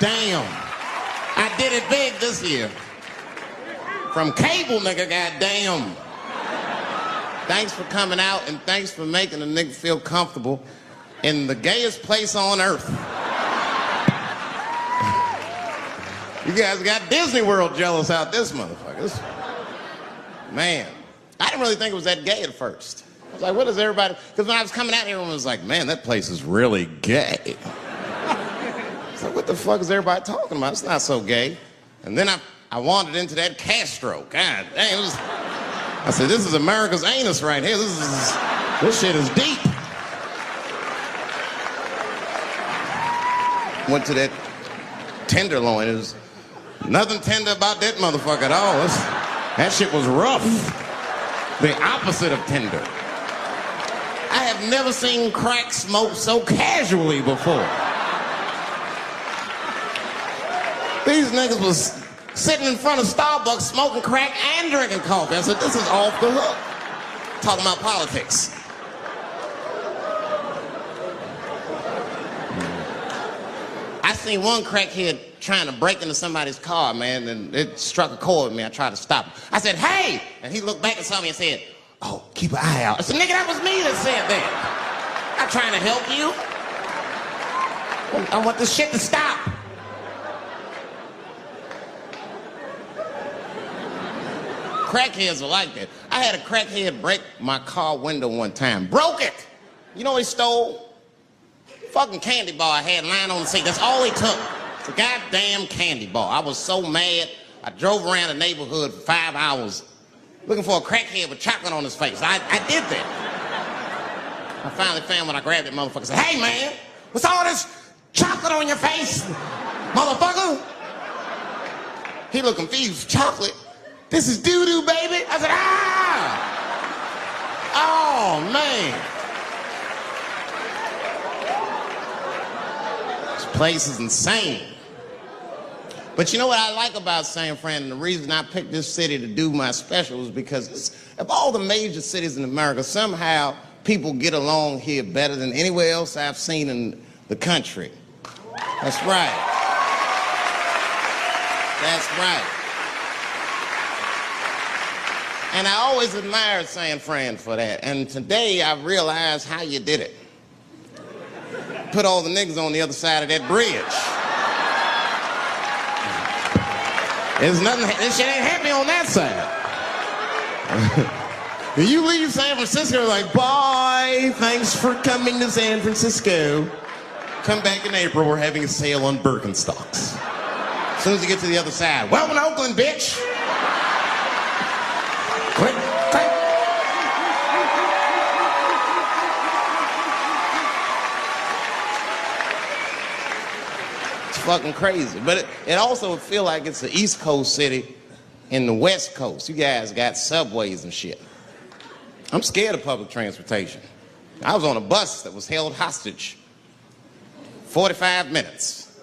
damn. I did it big this year. From cable, nigga, goddamn. Thanks for coming out and thanks for making a nigga feel comfortable in the gayest place on earth. You guys got Disney World jealous out this motherfucker. Man, I didn't really think it was that gay at first. I was like, what is everybody? Because when I was coming out here, everyone was like, man, that place is really gay. So what the fuck is everybody talking about? It's not so gay. And then I wandered into that Castro. God damn, I said, this is America's anus right here. This shit is deep. Went to that Tenderloin. It was nothing tender about that motherfucker at all. That shit was rough. The opposite of tender. I have never seen crack smoked so casually before. These niggas was sitting in front of Starbucks smoking crack and drinking coffee. I said, this is off the hook. Talking about politics. I seen one crackhead trying to break into somebody's car, man, and it struck a chord with me. I tried to stop him. I said, hey! And he looked back and saw me and said, oh, keep an eye out. I said, nigga, that was me that said that. I'm trying to help you. I want this shit to stop. Crackheads are like that. I had a crackhead break my car window one time. Broke it! You know what he stole? Fucking candy bar I had lying on the seat. That's all he took. It's a goddamn candy bar. I was so mad. I drove around the neighborhood for 5 hours looking for a crackhead with chocolate on his face. I did that. I finally found when I grabbed that motherfucker and said, hey man, what's all this chocolate on your face, motherfucker? He looked confused. Chocolate? This is doo-doo, baby. I said, ah! Oh, man. This place is insane. But you know what I like about San Fran, and the reason I picked this city to do my special is because of all the major cities in America, somehow people get along here better than anywhere else I've seen in the country. That's right. That's right. And I always admired San Fran for that. And today I realized how you did it. Put all the niggas on the other side of that bridge. There's nothing, this shit ain't happy on that side. You leave San Francisco like, bye, thanks for coming to San Francisco. Come back in April, we're having a sale on Birkenstocks. As soon as you get to the other side, welcome to Oakland, bitch. Click, click. It's fucking crazy. But it also feel like it's the East Coast city in the West Coast. You guys got subways and shit. I'm scared of public transportation. I was on a bus that was held hostage 45 minutes.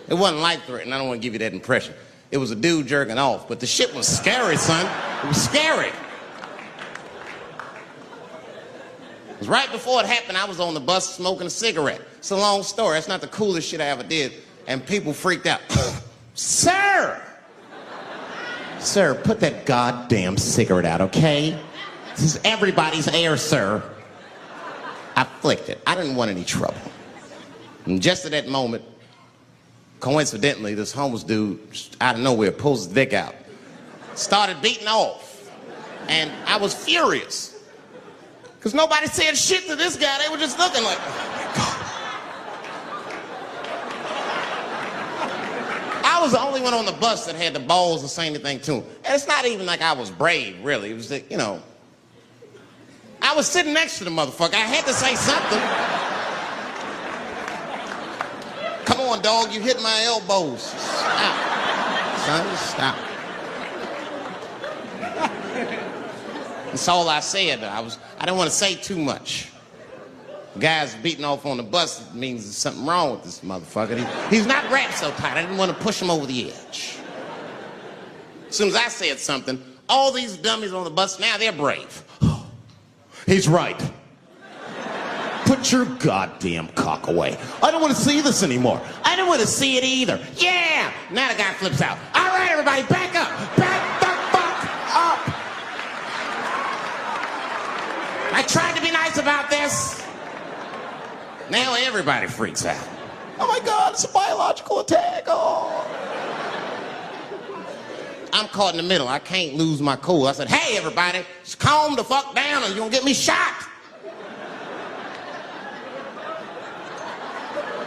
It wasn't life-threatening. I don't want to give you that impression. It was a dude jerking off, but the shit was scary, son. It was scary. It was right before it happened, I was on the bus smoking a cigarette. It's a long story. That's not the coolest shit I ever did. And people freaked out. Sir! Sir, put that goddamn cigarette out, okay? This is everybody's air, sir. I flicked it. I didn't want any trouble. And just at that moment, coincidentally, this homeless dude, out of nowhere, pulls his dick out. Started beating off. And I was furious. Because nobody said shit to this guy. They were just looking like, oh my God. I was the only one on the bus that had the balls to say anything to him. And it's not even like I was brave, really. It was that, you know, I was sitting next to the motherfucker. I had to say something. Come on, dog, you hit my elbows. Stop. Son, stop. That's all I said. I didn't want to say too much. The guy's beating off on the bus. It means there's something wrong with this motherfucker. He's not wrapped so tight. I didn't want to push him over the edge. As soon as I said something, all these dummies on the bus, now they're brave. He's right. Put your goddamn cock away. I don't want to see this anymore. I don't want to see it either. Yeah! Now the guy flips out. All right, everybody, back up. Back the fuck up. I tried to be nice about this. Now everybody freaks out. Oh my God, it's a biological attack. Oh. I'm caught in the middle. I can't lose my cool. I said, hey, everybody, just calm the fuck down or you're going to get me shot.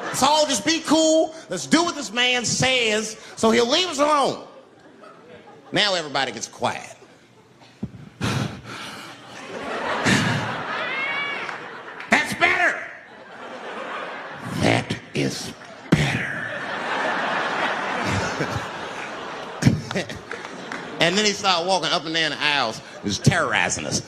Let's all just be cool. Let's do what this man says so he'll leave us alone. Now everybody gets quiet. That's better. That is better. And then he started walking up and down the aisles. He was terrorizing us.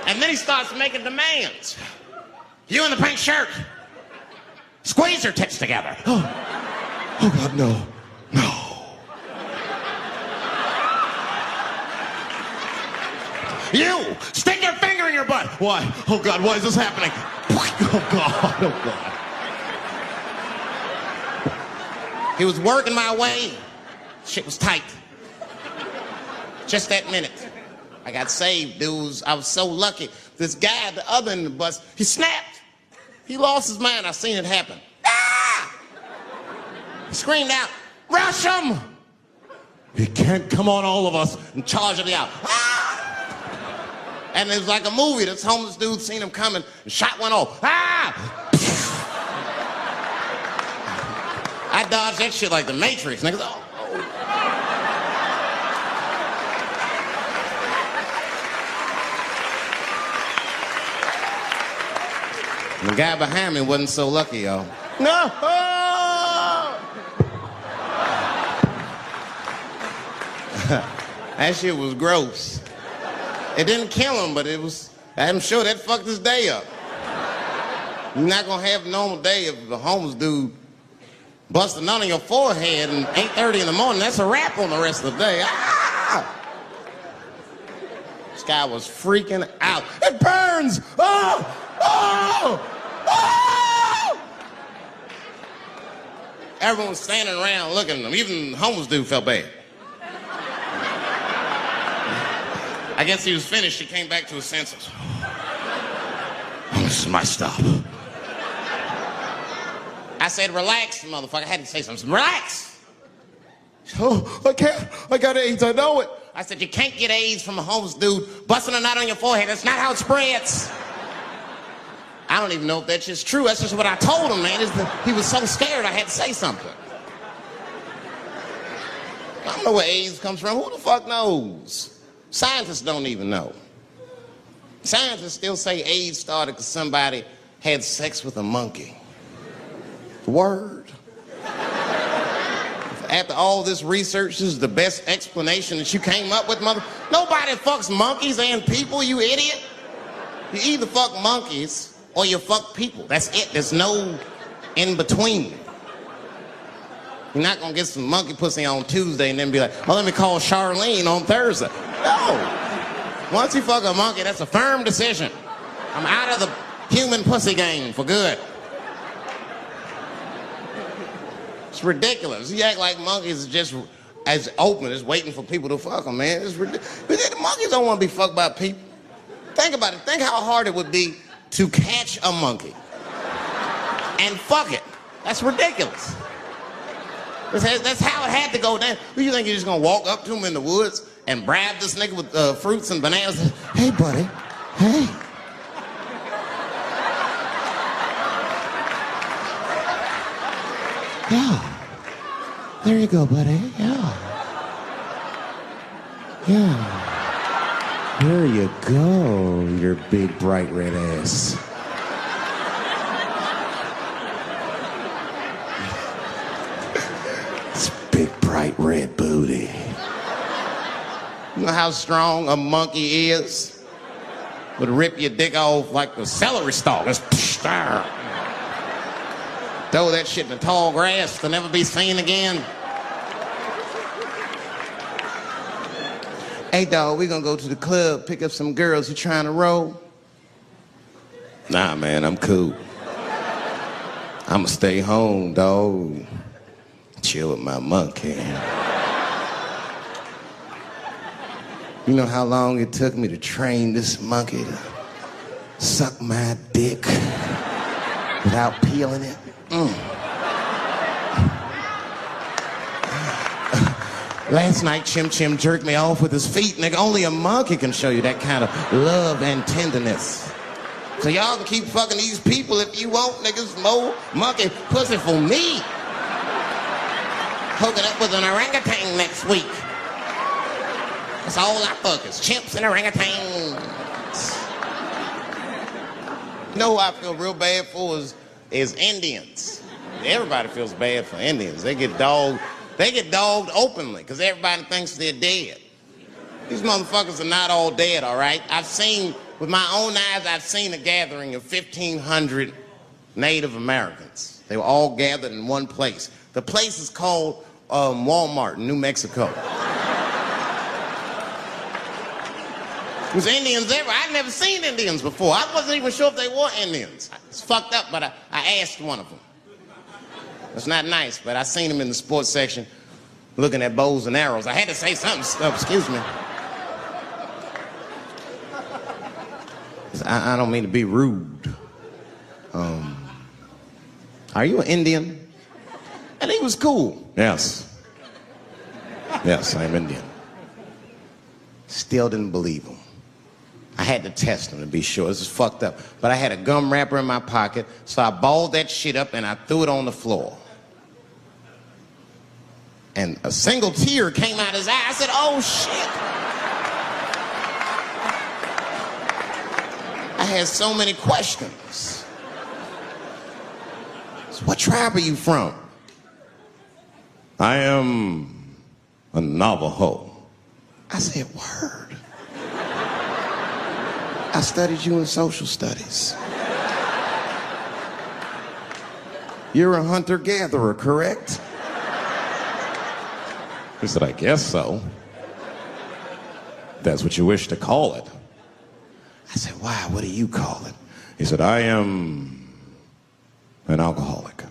And then he starts making demands. You in the pink shirt, squeeze your tits together. Oh God, no, no. You, stick your finger in your butt. Why? Oh God, why is this happening? Oh God, oh God. He was working my way. Shit was tight. Just that minute. I got saved, dudes. I was so lucky. This guy at the other end of the bus, he snapped. He lost his mind. I seen it happen. Ah! He screamed out, rush him! He can't come on all of us and charge me out. Ah! And it was like a movie. This homeless dude seen him coming and shot one off. Ah! I dodged that shit like the Matrix. Niggas, oh. The guy behind me wasn't so lucky, y'all. No! That shit was gross. It didn't kill him, but it was, I'm sure that fucked his day up. You're not gonna have a normal day if the homeless dude busts a nut on your forehead and 8:30 in the morning. That's a wrap on the rest of the day. Ah! This guy was freaking out. It burns! Oh! Oh! Oh! Everyone was standing around looking at him. Even the homeless dude felt bad. I guess he was finished. He came back to his senses. Oh, this is my stop. I said, relax, motherfucker. I had to say something. Relax. Oh, I can't. I got AIDS. I know it. I said, you can't get AIDS from a homeless dude busting a nut on your forehead. That's not how it spreads. I don't even know if that's just true. That's just what I told him, man. He was so scared I had to say something. I don't know where AIDS comes from. Who the fuck knows? Scientists don't even know. Scientists still say AIDS started because somebody had sex with a monkey. Word. After all this research, this is the best explanation that you came up with, mother. Nobody fucks monkeys and people, you idiot. You either fuck monkeys or you fuck people. That's it. There's no in between. You're not gonna get some monkey pussy on Tuesday and then be like, oh, let me call Charlene on Thursday. No. Once you fuck a monkey, that's a firm decision. I'm out of the human pussy game for good. It's ridiculous. You act like monkeys are just as open as waiting for people to fuck them, man. It's ridiculous. The monkeys don't want to be fucked by people. Think about it. Think how hard it would be to catch a monkey and fuck it. That's ridiculous. That's how it had to go down. Who you think you're just gonna walk up to him in the woods and bribe this nigga with fruits and bananas? Hey, buddy. Hey. Yeah. There you go, buddy. Yeah. Yeah. There you go, your big, bright red ass. This big, bright red booty. You know how strong a monkey is? Would rip your dick off like a celery stalk. Just throw that shit in the tall grass to never be seen again. Hey, dog, we gonna go to the club, pick up some girls. You trying to roll? Nah, man, I'm cool. I'ma stay home, dog. Chill with my monkey. You know how long it took me to train this monkey to suck my dick without peeling it? Last night, Chim Chim jerked me off with his feet. Nigga, only a monkey can show you that kind of love and tenderness. So y'all can keep fucking these people if you want, niggas. More monkey pussy for me. Hooking up with an orangutan next week. That's all I fuck is chimps and orangutans. You know who I feel real bad for is Indians. Everybody feels bad for Indians. They get dogged openly because everybody thinks they're dead. These motherfuckers are not all dead, all right? With my own eyes, I've seen a gathering of 1,500 Native Americans. They were all gathered in one place. The place is called Walmart in New Mexico. There's Indians everywhere. I'd never seen Indians before. I wasn't even sure if they were Indians. It's fucked up, but I asked one of them. It's not nice, but I seen him in the sports section looking at bows and arrows. I had to say something. Excuse me. I don't mean to be rude. Are you an Indian? And he was cool. Yes. Yes, I'm Indian. Still didn't believe him. I had to test him to be sure. This is fucked up. But I had a gum wrapper in my pocket, so I balled that shit up and I threw it on the floor. And a single tear came out his eye. I said, oh, shit. I had so many questions. So what tribe are you from? I am a Navajo. I said, word. I studied you in social studies. You're a hunter-gatherer, correct? He said, I guess so. That's what you wish to call it. I said, why? What do you call it? He said, I am an alcoholic.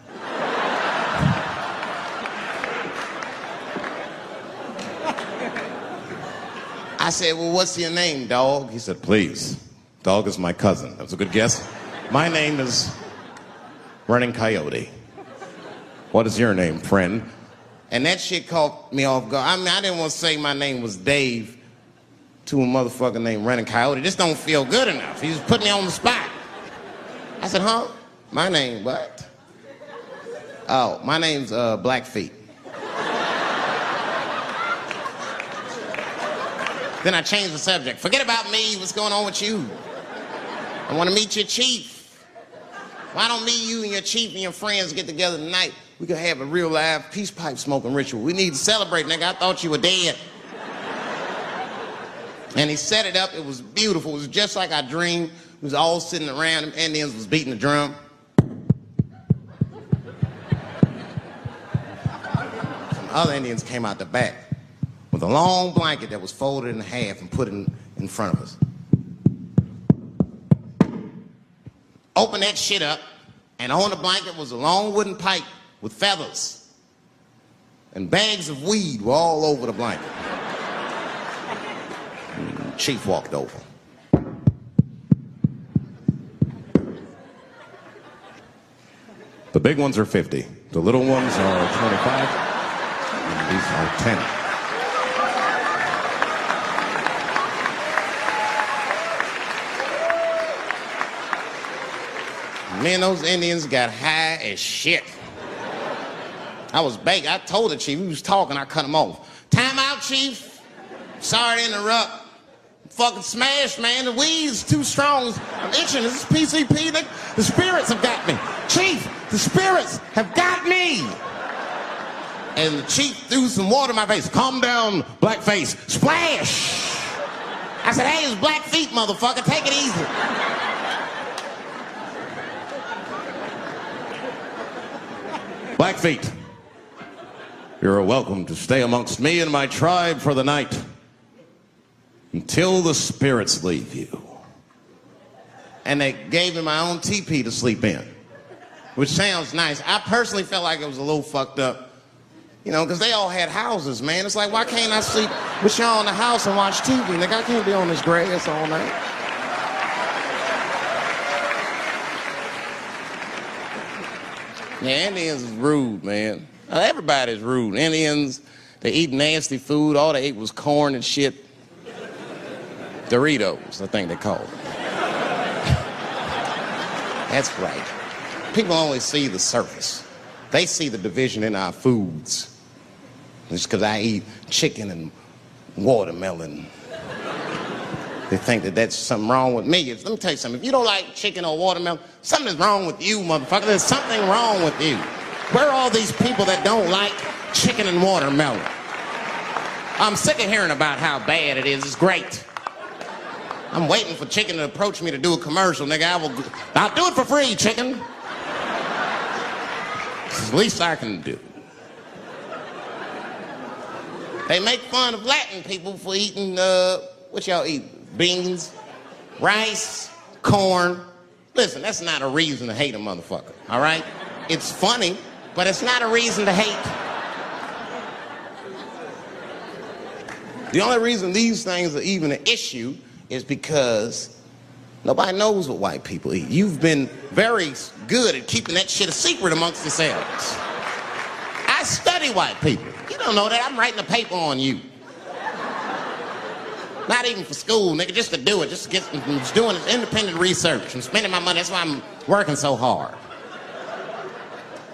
I said, well, what's your name, dog? He said, please. Dog is my cousin. That was a good guess. My name is Running Coyote. What is your name, friend? And that shit caught me off guard. I mean, I didn't want to say my name was Dave to a motherfucker named Running Coyote. This don't feel good enough. He just put me on the spot. I said, huh? My name, what? Oh, my name's Blackfeet. Then I changed the subject. Forget about me. What's going on with you? I want to meet your chief. Why don't me, you, and your chief and your friends get together tonight? We could have a real live peace pipe smoking ritual. We need to celebrate, nigga. I thought you were dead. And he set it up. It was beautiful. It was just like I dreamed. We was all sitting around. Them Indians was beating the drum. Some other Indians came out the back with a long blanket that was folded in half and put in front of us. Opened that shit up, and on the blanket was a long wooden pipe with feathers. And bags of weed were all over the blanket. Chief walked over. The big ones are 50. The little ones are 25. And these are 10. Me and those Indians got high as shit. I was baked. I told the chief, we was talking, I cut him off. Time out, chief. Sorry to interrupt. Fucking smashed, man. The weed's too strong. I'm itching. This is PCP. The spirits have got me. Chief, the spirits have got me. And the chief threw some water in my face. Calm down, blackface. Splash. I said, hey, it's Blackfeet, motherfucker. Take it easy. Blackfeet, you're welcome to stay amongst me and my tribe for the night. until the spirits leave you. And they gave me my own teepee to sleep in, which sounds nice. I personally felt like it was a little fucked up, you know, because they all had houses, man. It's like, why can't I sleep with y'all in the house and watch TV? Nigga, I can't be on this grass all night. Yeah, Indians is rude, man. Everybody's rude. Indians, they eat nasty food. All they ate was corn and shit. Doritos, I think they call it. That's right. People only see the surface. They see the division in our foods. Just because I eat chicken and watermelon, they think that that's something wrong with me. Let me tell you something. If you don't like chicken or watermelon, something is wrong with you, motherfucker. There's something wrong with you. Where are all these people that don't like chicken and watermelon? I'm sick of hearing about how bad it is. It's great. I'm waiting for chicken to approach me to do a commercial, nigga. I'll do it for free, chicken. It's the least I can do. They make fun of Latin people for eating, what y'all eat? Beans, rice, corn. Listen, that's not a reason to hate a motherfucker, all right? It's funny, but it's not a reason to hate. The only reason these things are even an issue is because nobody knows what white people eat. You've been very good at keeping that shit a secret amongst yourselves. I study white people. You don't know that. I'm writing a paper on you. Not even for school, nigga, just to do it. Just doing independent research. I'm spending my money. That's why I'm working so hard.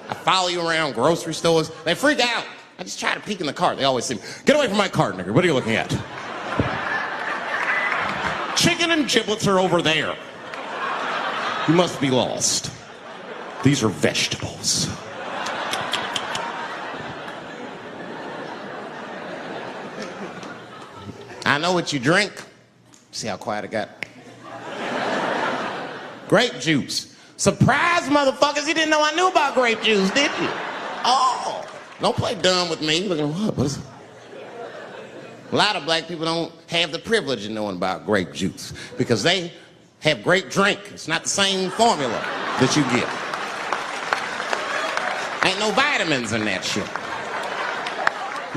I follow you around grocery stores. They freak out. I just try to peek in the cart. They always say, get away from my cart, nigga. What are you looking at? Chicken and giblets are over there. You must be lost. These are vegetables. I know what you drink. See how quiet I got? Grape juice. Surprise, motherfuckers. You didn't know I knew about grape juice, did you? Oh, don't play dumb with me. Look at what is it? A lot of black people don't have the privilege of knowing about grape juice because they have grape drink. It's not the same formula that you get. Ain't no vitamins in that shit.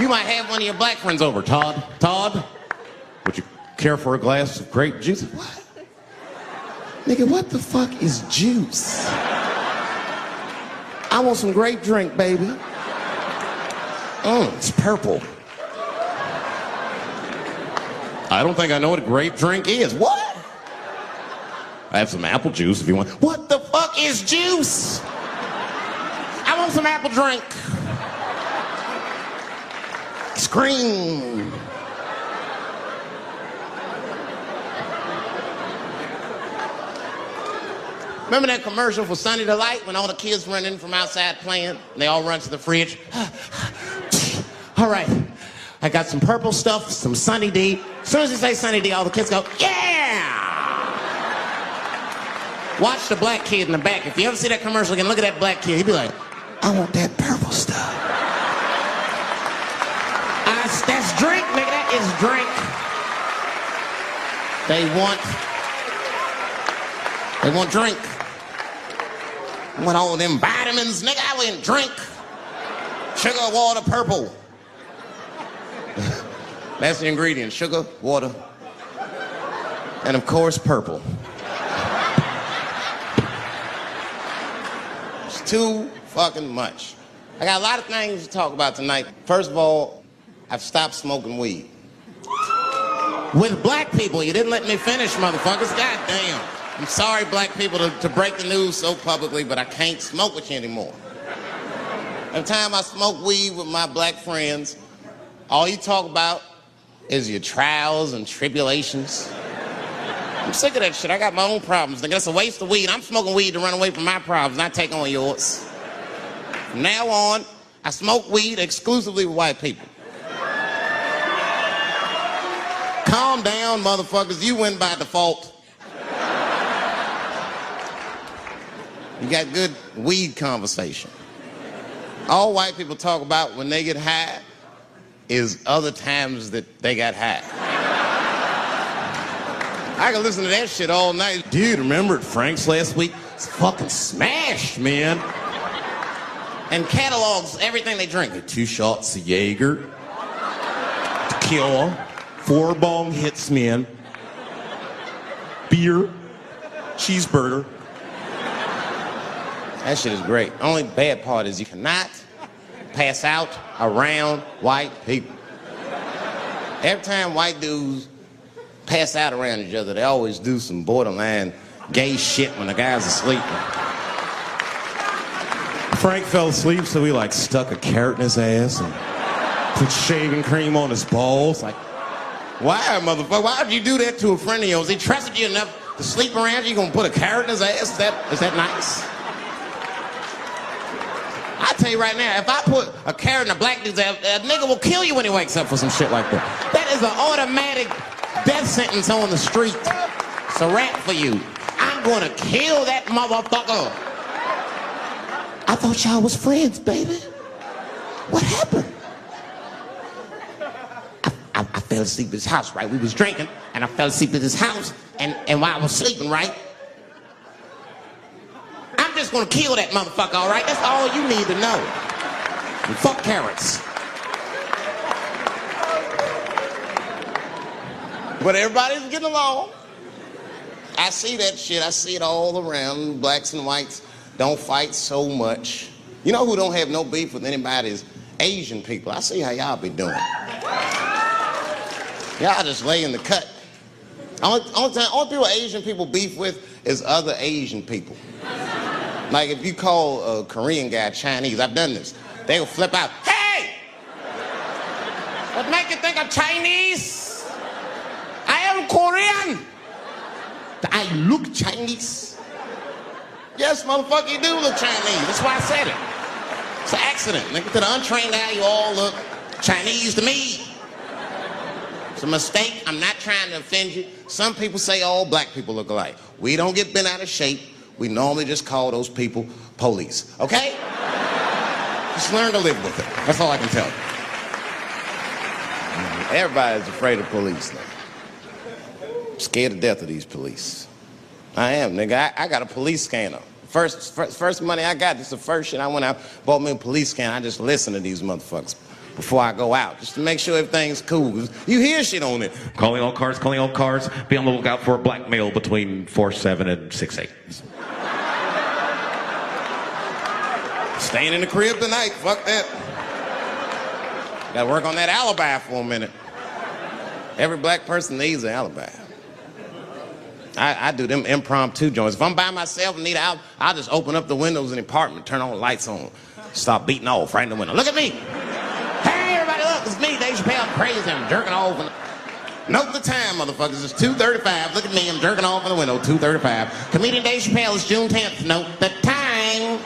You might have one of your black friends over. Todd, would you care for a glass of grape juice? What? Nigga, what the fuck is juice? I want some grape drink, baby. It's purple. I don't think I know what a grape drink is. What? I have some apple juice if you want. What the fuck is juice? I want some apple drink. Scream. Remember that commercial for Sunny Delight when all the kids run in from outside playing and they all run to the fridge? All right, I got some purple stuff, some Sunny D. As soon as you say Sunny D, all the kids go, yeah! Watch the black kid in the back. If you ever see that commercial again, look at that black kid. He'd be like, I want that purple stuff. That's drink, nigga. That is drink. They want drink. I want all them vitamins, nigga. I want drink. Sugar, water, purple. That's the ingredient. Sugar, water, and of course, purple. It's too fucking much. I got a lot of things to talk about tonight. First of all, I've stopped smoking weed. With black people, you didn't let me finish, motherfuckers. God damn. I'm sorry, black people, to break the news so publicly, but I can't smoke with you anymore. Every time I smoke weed with my black friends, all you talk about is your trials and tribulations. I'm sick of that shit. I got my own problems. Nigga, that's a waste of weed. I'm smoking weed to run away from my problems, not take on yours. From now on, I smoke weed exclusively with white people. Calm down, motherfuckers. You win by default. You got good weed conversation. All white people talk about when they get high is other times that they got high. I can listen to that shit all night. Dude, remember at Frank's last week? It's fucking smashed, man. And catalogs everything they drink. 2 shots of Jaeger, tequila, 4 bong hits, man, beer, cheeseburger. That shit is great. Only bad part is you cannot pass out around white people. Every time white dudes pass out around each other, they always do some borderline gay shit when the guy's asleep. Frank fell asleep, so we like stuck a carrot in his ass and put shaving cream on his balls. Like, why, motherfucker? Why would you do that to a friend of yours? He trusted you enough to sleep around you. You gonna put a carrot in his ass? Is that nice? I tell you right now, if I put a carrot in a black dude's ass, a nigga will kill you when he wakes up for some shit like that. That is an automatic death sentence on the street. It's a rap for you. I'm gonna kill that motherfucker. I thought y'all was friends, baby. What happened? I fell asleep at his house, right? We was drinking, and I fell asleep at his house, and while I was sleeping, right? I'm just gonna kill that motherfucker, all right? That's all you need to know. And fuck carrots. But everybody's getting along. I see that shit. I see it all around. Blacks and whites don't fight so much. You know who don't have no beef with anybody is Asian people. I see how y'all be doing. Y'all just lay in the cut. Only people Asian people beef with is other Asian people. Like if you call a Korean guy Chinese, I've done this. They will flip out. Hey! What make you think I'm Chinese? I am Korean. I look Chinese. Yes, motherfucker, you do look Chinese. That's why I said it. It's an accident. Nigga, to the untrained eye, you all look Chinese to me. It's a mistake. I'm not trying to offend you. Some people say all black people look alike. We don't get bent out of shape. We normally just call those people police. Okay? Just learn to live with it. That's all I can tell you. Everybody's afraid of police now. I'm scared to death of these police. I am, nigga. I got a police scanner. First money I got, this is the first shit I went out, bought me a police scanner. I just listen to these motherfuckers before I go out, just to make sure everything's cool. You hear shit on it. Calling all cars. Be on the lookout for a black male between 4'7" and 6'8". Staying in the crib tonight, fuck that. Gotta work on that alibi for a minute. Every black person needs an alibi. I do them impromptu joints. If I'm by myself and need out, I'll just open up the windows in the apartment, turn all the lights on, start beating off right in the window. Look at me. Hey, everybody, look, it's me, Dave Chappelle. I'm crazy, I'm jerking off. Note the time, motherfuckers. It's 2:35. Look at me, I'm jerking off in the window, 2:35. Comedian Dave Chappelle is June 10th. Note the time.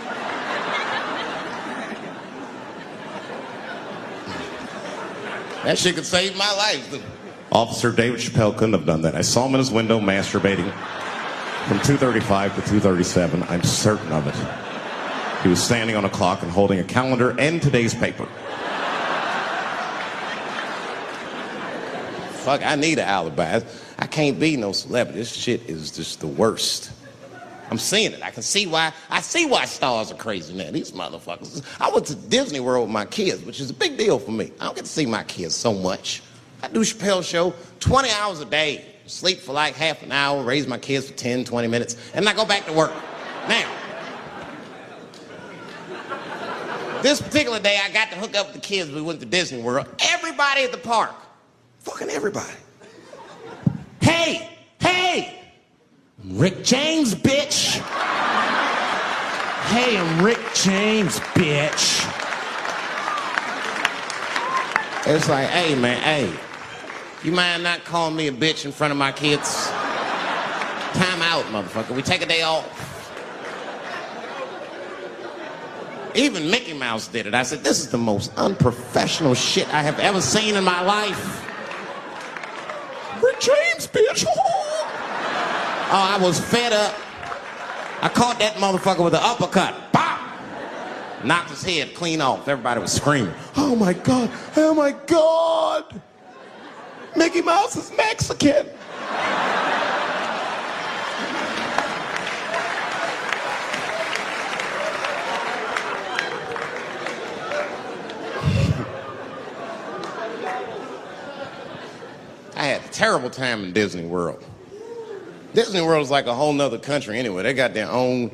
That shit could save my life. Officer David Chappelle couldn't have done that. I saw him in his window masturbating from 2:35 to 2:37. I'm certain of it. He was standing on a clock and holding a calendar and today's paper. Fuck, I need an alibi. I can't be no celebrity. This shit is just the worst. I'm seeing it. I see why stars are crazy now. These motherfuckers. I went to Disney World with my kids, which is a big deal for me. I don't get to see my kids so much. I do Chappelle show 20 hours a day, sleep for like half an hour, raise my kids for 10, 20 minutes, and I go back to work. Now, this particular day, I got to hook up with the kids. We went to Disney World. Everybody at the park, fucking everybody. Hey, I'm Rick James, bitch. Hey, I'm Rick James, bitch. It's like, hey, man, hey. You mind not calling me a bitch in front of my kids? Time out, motherfucker. We take a day off. Even Mickey Mouse did it. I said, this is the most unprofessional shit I have ever seen in my life. Rick James, bitch. Oh, I was fed up. I caught that motherfucker with an uppercut. Bop! Knocked his head clean off. Everybody was screaming. Oh my God, oh my God. Mickey Mouse is Mexican. terrible time in Disney World. Disney World is like a whole nother country anyway. They got their own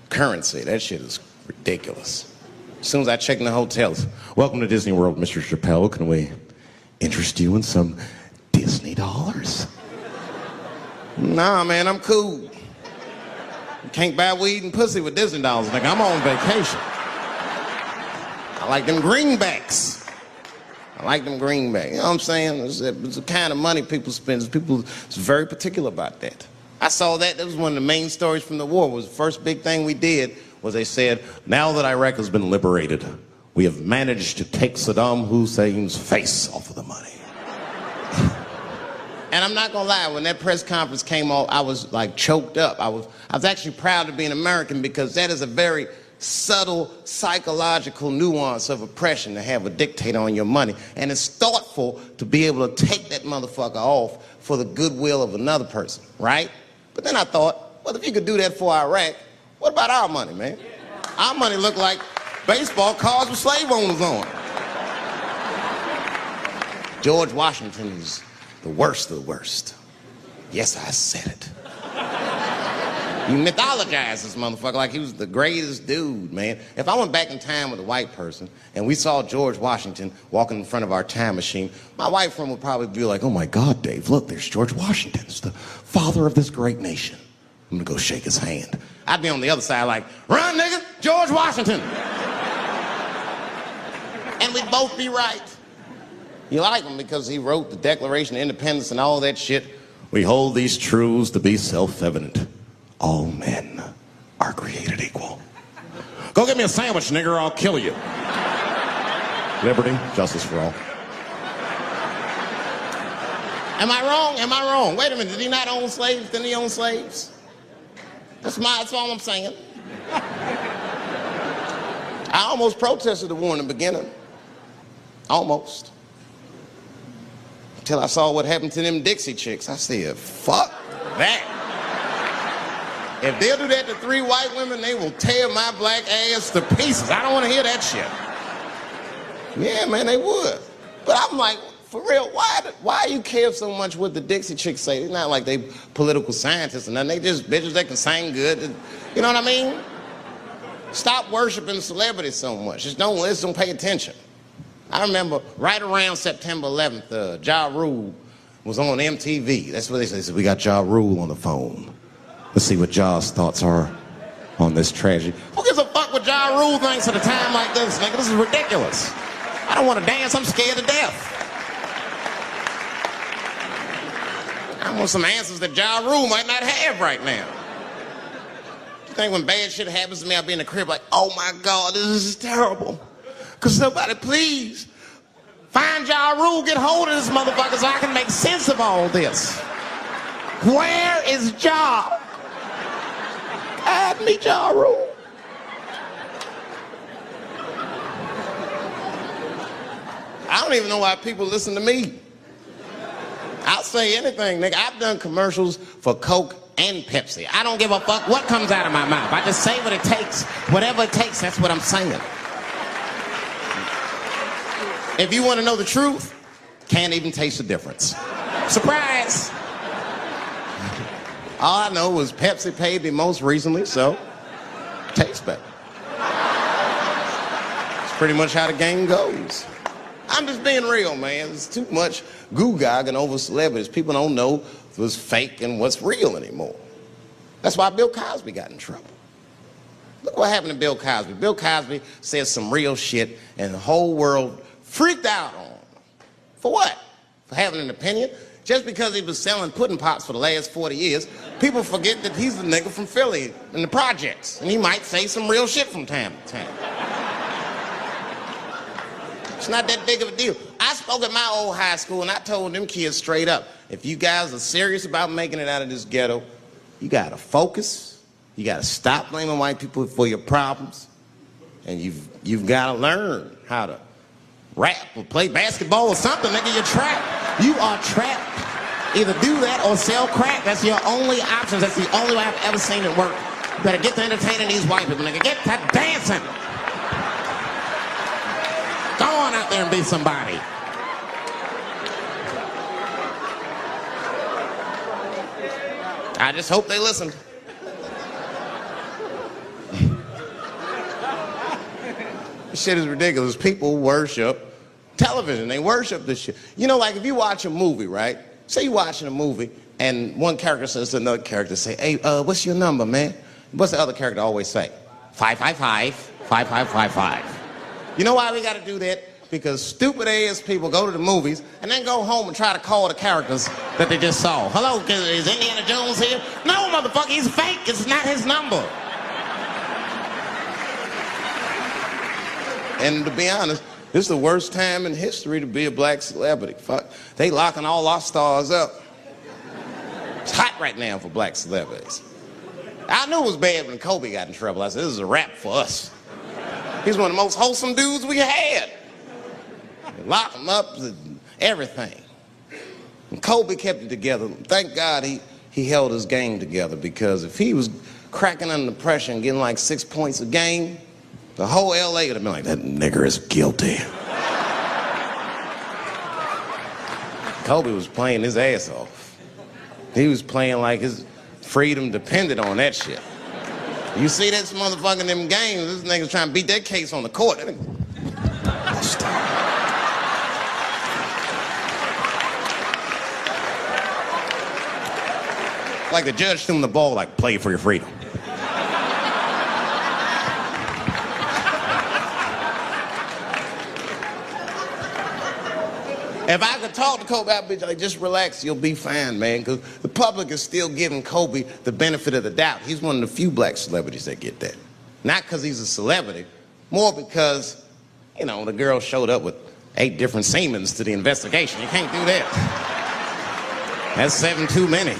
currency. That shit is ridiculous. As soon as I check in the hotels, welcome to Disney World, Mr. Chappelle. Can we interest you in some Disney dollars? Nah, man, I'm cool. You can't buy weed and pussy with Disney dollars. Like, I'm on vacation. I like them greenbacks. You know what I'm saying? It's the kind of money people spend. People is very particular about that. I saw that. That was one of the main stories from the war. Was the first big thing we did was they said, now that Iraq has been liberated, we have managed to take Saddam Hussein's face off of the money. And I'm not gonna lie, when that press conference came off, I was like choked up. I was actually proud to be an American because that is a very subtle psychological nuance of oppression to have a dictator on your money. And it's thoughtful to be able to take that motherfucker off for the goodwill of another person, right? But then I thought, well, if you could do that for Iraq, what about our money, man? Our money looked like baseball cards with slave owners on. George Washington is the worst of the worst. Yes, I said it. You mythologize this motherfucker like he was the greatest dude, man. If I went back in time with a white person and we saw George Washington walking in front of our time machine, my white friend would probably be like, oh my God, Dave, look, there's George Washington. It's the father of this great nation. I'm gonna go shake his hand. I'd be on the other side like, run, nigga, George Washington. And we'd both be right. You like him because he wrote the Declaration of Independence and all that shit. We hold these truths to be self-evident. All men are created equal. Go get me a sandwich, nigger, or I'll kill you. Liberty, justice for all. Am I wrong? Am I wrong? Wait a minute, did he not own slaves? Didn't he own slaves? That's all I'm saying. I almost protested the war in the beginning. Almost. Until I saw what happened to them Dixie chicks. I said, fuck that. If they'll do that to 3 white women, they will tear my black ass to pieces. I don't want to hear that shit. Yeah, man, they would. But I'm like, for real, why you care so much what the Dixie chicks say? It's not like they political scientists or nothing. They just bitches that can sing good. You know what I mean? Stop worshiping celebrities so much. Just don't listen, don't pay attention. I remember right around September 11th, Ja Rule was on MTV. That's what they said. They said, we got Ja Rule on the phone. Let's see what Ja's thoughts are on this tragedy. Who gives a fuck what Ja Rule thinks at a time like this, nigga? This is ridiculous. I don't want to dance. I'm scared to death. I want some answers that Ja Rule might not have right now. You think when bad shit happens to me, I'll be in the crib like, oh my God, this is terrible. Could somebody please find Ja Rule, get hold of this motherfucker so I can make sense of all this. Where is Ja? Guide me, Ja Rule. I don't even know why people listen to me. I'll say anything, nigga. I've done commercials for Coke and Pepsi. I don't give a fuck what comes out of my mouth. I just say what it takes. Whatever it takes, that's what I'm saying. If you want to know the truth, can't even taste the difference. Surprise! All I know was Pepsi paid me most recently, so tastes better. It's pretty much how the game goes. I'm just being real, man. There's too much goo-gagging over celebrities. People don't know what's fake and what's real anymore. That's why Bill Cosby got in trouble. Look what happened to Bill Cosby. Bill Cosby said some real shit, and the whole world freaked out on him. For what? For having an opinion? Just because he was selling pudding pops for the last 40 years, people forget that he's the nigga from Philly in the projects, and he might say some real shit from time to time. It's not that big of a deal. I spoke at my old high school, and I told them kids straight up, if you guys are serious about making it out of this ghetto, you gotta focus, you gotta stop blaming white people for your problems, and you've gotta learn how to rap or play basketball or something, nigga. You're trapped. You are trapped. Either do that or sell crack. That's your only options. That's the only way I've ever seen it work. You better get to entertaining these white people, nigga. Get to dancing. Go on out there and be somebody. I just hope they listened. This shit is ridiculous. People worship television. They worship this shit. You know, like if you watch a movie, right? Say you're watching a movie and one character says to another character, say, hey, what's your number, man? What's the other character always say? 555, 5555. You know why we got to do that? Because stupid ass people go to the movies and then go home and try to call the characters that they just saw. Hello, is Indiana Jones here? No, motherfucker, he's fake. It's not his number. And to be honest, this is the worst time in history to be a black celebrity. Fuck, they locking all our stars up. It's hot right now for black celebrities. I knew it was bad when Kobe got in trouble. I said, this is a wrap for us. He's one of the most wholesome dudes we had. Lock him up, everything. And Kobe kept it together. Thank God he held his game together, because if he was cracking under pressure and getting like 6 points a game, the whole LA would have been like, that nigger is guilty. Kobe was playing his ass off. He was playing like his freedom depended on that shit. You see this motherfucker in them games, this nigga's trying to beat that case on the court. Like the judge threw him the ball, like, play for your freedom. If I could talk to Kobe, I'd be like, just relax, you'll be fine, man. Because the public is still giving Kobe the benefit of the doubt. He's one of the few black celebrities that get that. Not because he's a celebrity, more because, you know, the girl showed up with 8 different semens to the investigation. You can't do that. That's 7 too many.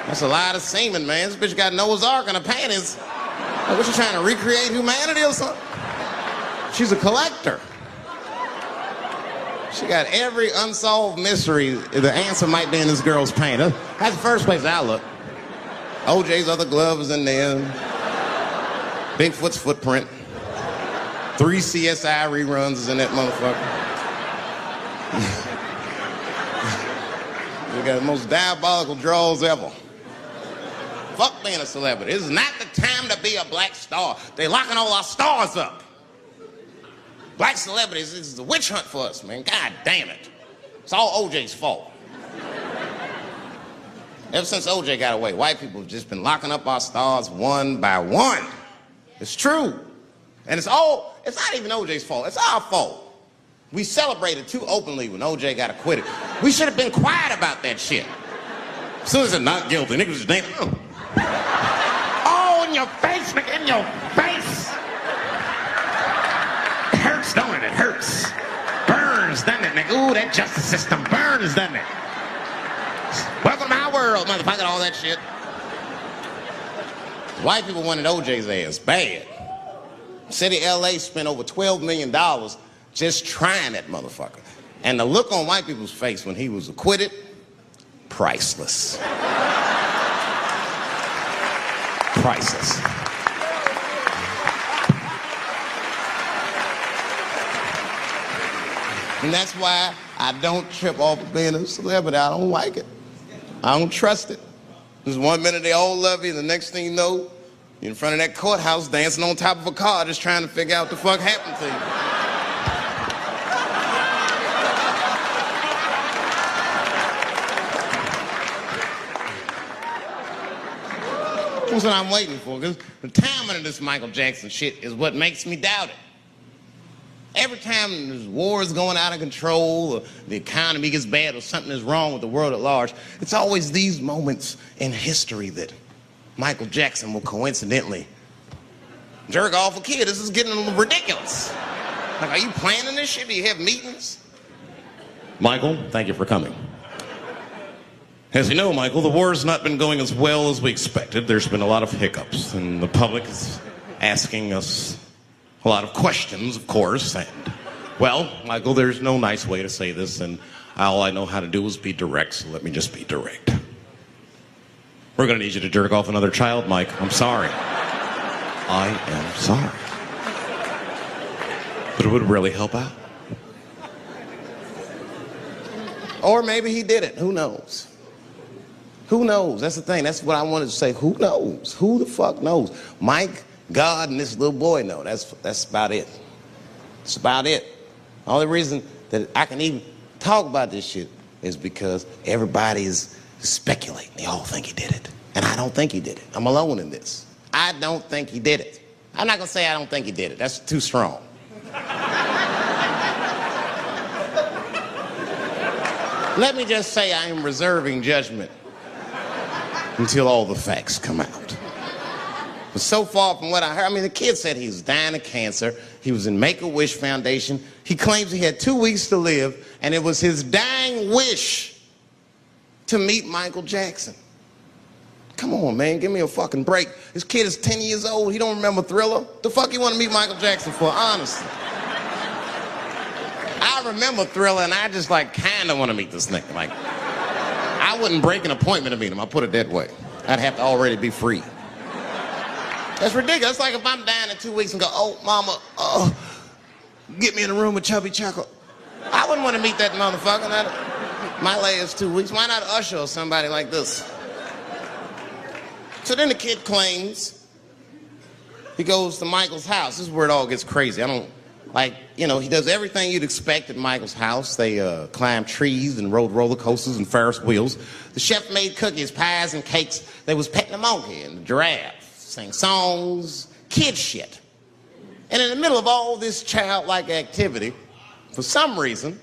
That's a lot of semen, man. This bitch got Noah's Ark in her panties. Like, what, you trying to recreate humanity or something? She's a collector. She got every unsolved mystery. The answer might be in this girl's paint. That's the first place I look. OJ's other glove is in there. Bigfoot's footprint. 3 CSI reruns is in that motherfucker. We got the most diabolical draws ever. Fuck being a celebrity. This is not the time to be a black star. They locking all our stars up. Black celebrities, this is a witch hunt for us, man. God damn it. It's all OJ's fault. Ever since OJ got away, white people have just been locking up our stars one by one. It's true. And it's not even OJ's fault. It's our fault. We celebrated too openly when OJ got acquitted. We should have been quiet about that shit. As soon as it's not guilty, niggas just damn. Oh, in your face, nigga, in your face. It hurts, don't it? It hurts. Burns, doesn't it, nigga? Ooh, that justice system burns, doesn't it? Welcome to my world, motherfucker, all that shit. White people wanted OJ's ass bad. City of LA spent over $12 million just trying that motherfucker. And the look on white people's face when he was acquitted, priceless. Priceless. And that's why I don't trip off of being a celebrity. I don't like it. I don't trust it. There's one minute they all love you, and the next thing you know, you're in front of that courthouse dancing on top of a car just trying to figure out what the fuck happened to you. That's what I'm waiting for, because the timing of this Michael Jackson shit is what makes me doubt it. Every time there's wars going out of control, or the economy gets bad, or something is wrong with the world at large, it's always these moments in history that Michael Jackson will coincidentally jerk off a kid. This is getting a little ridiculous. Like, are you planning this shit? Do you have meetings? Michael, thank you for coming. As you know, Michael, the war has not been going as well as we expected. There's been a lot of hiccups, and the public is asking us a lot of questions, of course, and, well, Michael, there's no nice way to say this, and all I know how to do is be direct, so let me just be direct. We're gonna need you to jerk off another child, Mike. I'm sorry. I am sorry. But it would really help out. Or maybe he did it, who knows? Who knows? That's the thing. That's what I wanted to say. Who knows? Who the fuck knows? Mike, God, and this little boy know. That's about it. That's about it. The only reason that I can even talk about this shit is because everybody is speculating. They all think he did it. And I don't think he did it. I'm alone in this. I don't think he did it. I'm not going to say I don't think he did it. That's too strong. Let me just say I am reserving judgment until all the facts come out. But so far from what I heard, I mean, the kid said he was dying of cancer. He was in Make-A-Wish Foundation. He claims he had 2 weeks to live, and it was his dying wish to meet Michael Jackson. Come on, man, give me a fucking break. This kid is 10 years old. He don't remember Thriller. The fuck you want to meet Michael Jackson for, honestly? I remember Thriller, and I just, like, kind of want to meet this nigga. Like, I wouldn't break an appointment to meet him. I'll put it that way. I'd have to already be free. That's ridiculous. It's like if I'm dying in 2 weeks and go, oh, mama, get me in a room with Chubby Chuckle. I wouldn't want to meet that motherfucker. My last 2 weeks. Why not Usher or somebody like this? So then the kid claims he goes to Michael's house. This is where it all gets crazy. I don't, like, you know, he does everything you'd expect at Michael's house. They climb trees and rode roller coasters and Ferris wheels. The chef made cookies, pies, and cakes. They was petting the monkey and the giraffe, sang songs, kid shit. And in the middle of all this childlike activity, for some reason,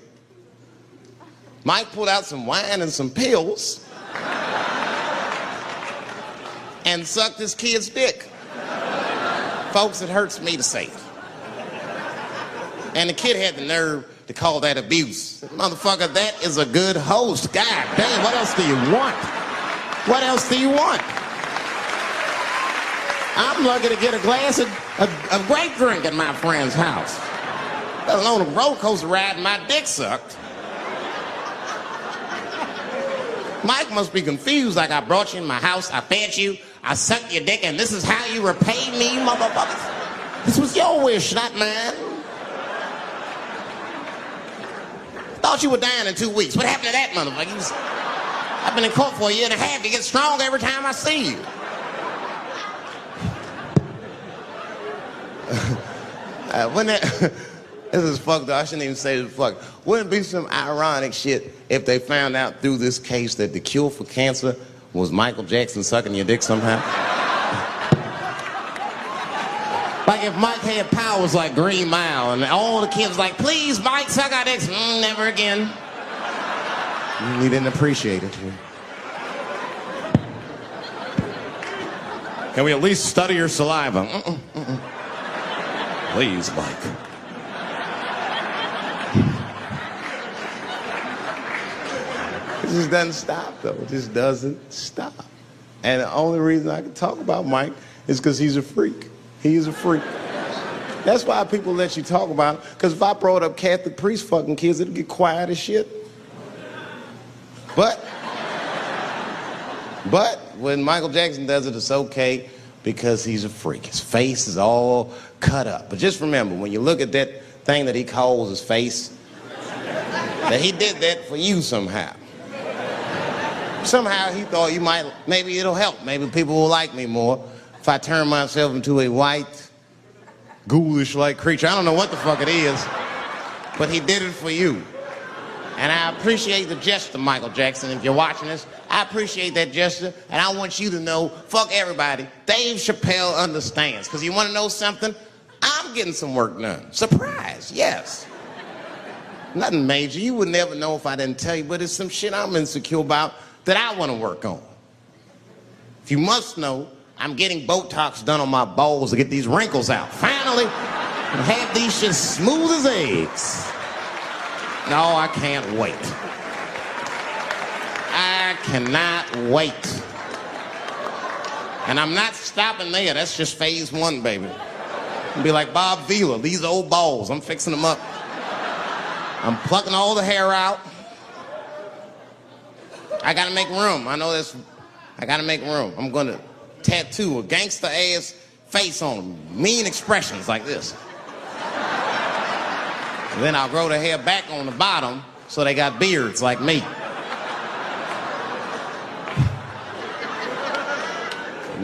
Mike pulled out some wine and some pills and sucked his kid's dick. Folks, it hurts me to say it. And the kid had the nerve to call that abuse. Motherfucker, that is a good host. God damn, what else do you want? What else do you want? I'm lucky to get a glass of grape drink at my friend's house. Let alone a roller coaster ride and my dick sucked. Mike must be confused, like I brought you in my house, I fed you, I sucked your dick, and this is how you repay me, motherfuckers? This was your wish, not mine. Thought you were dying in 2 weeks. What happened to that motherfucker? I've been in court for a year and a half. You get stronger every time I see you. This is fucked up. I shouldn't even say this fuck. Wouldn't it be some ironic shit if they found out through this case that the cure for cancer was Michael Jackson sucking your dick somehow? Like if Mike had powers like Green Mile and all the kids like, please, Mike, suck our dicks. Never again. You didn't appreciate it. Can we at least study your saliva? Please, Mike. It just doesn't stop, though. It just doesn't stop. And the only reason I can talk about Mike is because he's a freak. He is a freak. That's why people let you talk about it. Because if I brought up Catholic priest fucking kids, it'd get quiet as shit. But when Michael Jackson does it, it's okay because he's a freak. His face is all cut up. But just remember, when you look at that thing that he calls his face, that he did that for you somehow. Somehow he thought you might, maybe it'll help. Maybe people will like me more if I turn myself into a white, ghoulish-like creature. I don't know what the fuck it is, but he did it for you. And I appreciate the gesture, Michael Jackson. If you're watching this, I appreciate that gesture, and I want you to know, fuck everybody, Dave Chappelle understands. Because you want to know something? I'm getting some work done. Surprise, yes. Nothing major. You would never know if I didn't tell you, but it's some shit I'm insecure about that I want to work on. If you must know, I'm getting Botox done on my balls to get these wrinkles out. Finally, have these shit smooth as eggs. No, I can't wait. I cannot wait. And I'm not stopping there. That's just phase one, baby. I'll be like Bob Vila, these old balls, I'm fixing them up. I'm plucking all the hair out. I gotta make room. I know this. I gotta make room. I'm gonna tattoo a gangster ass face on them. Mean expressions like this. And then I'll grow the hair back on the bottom so they got beards like me.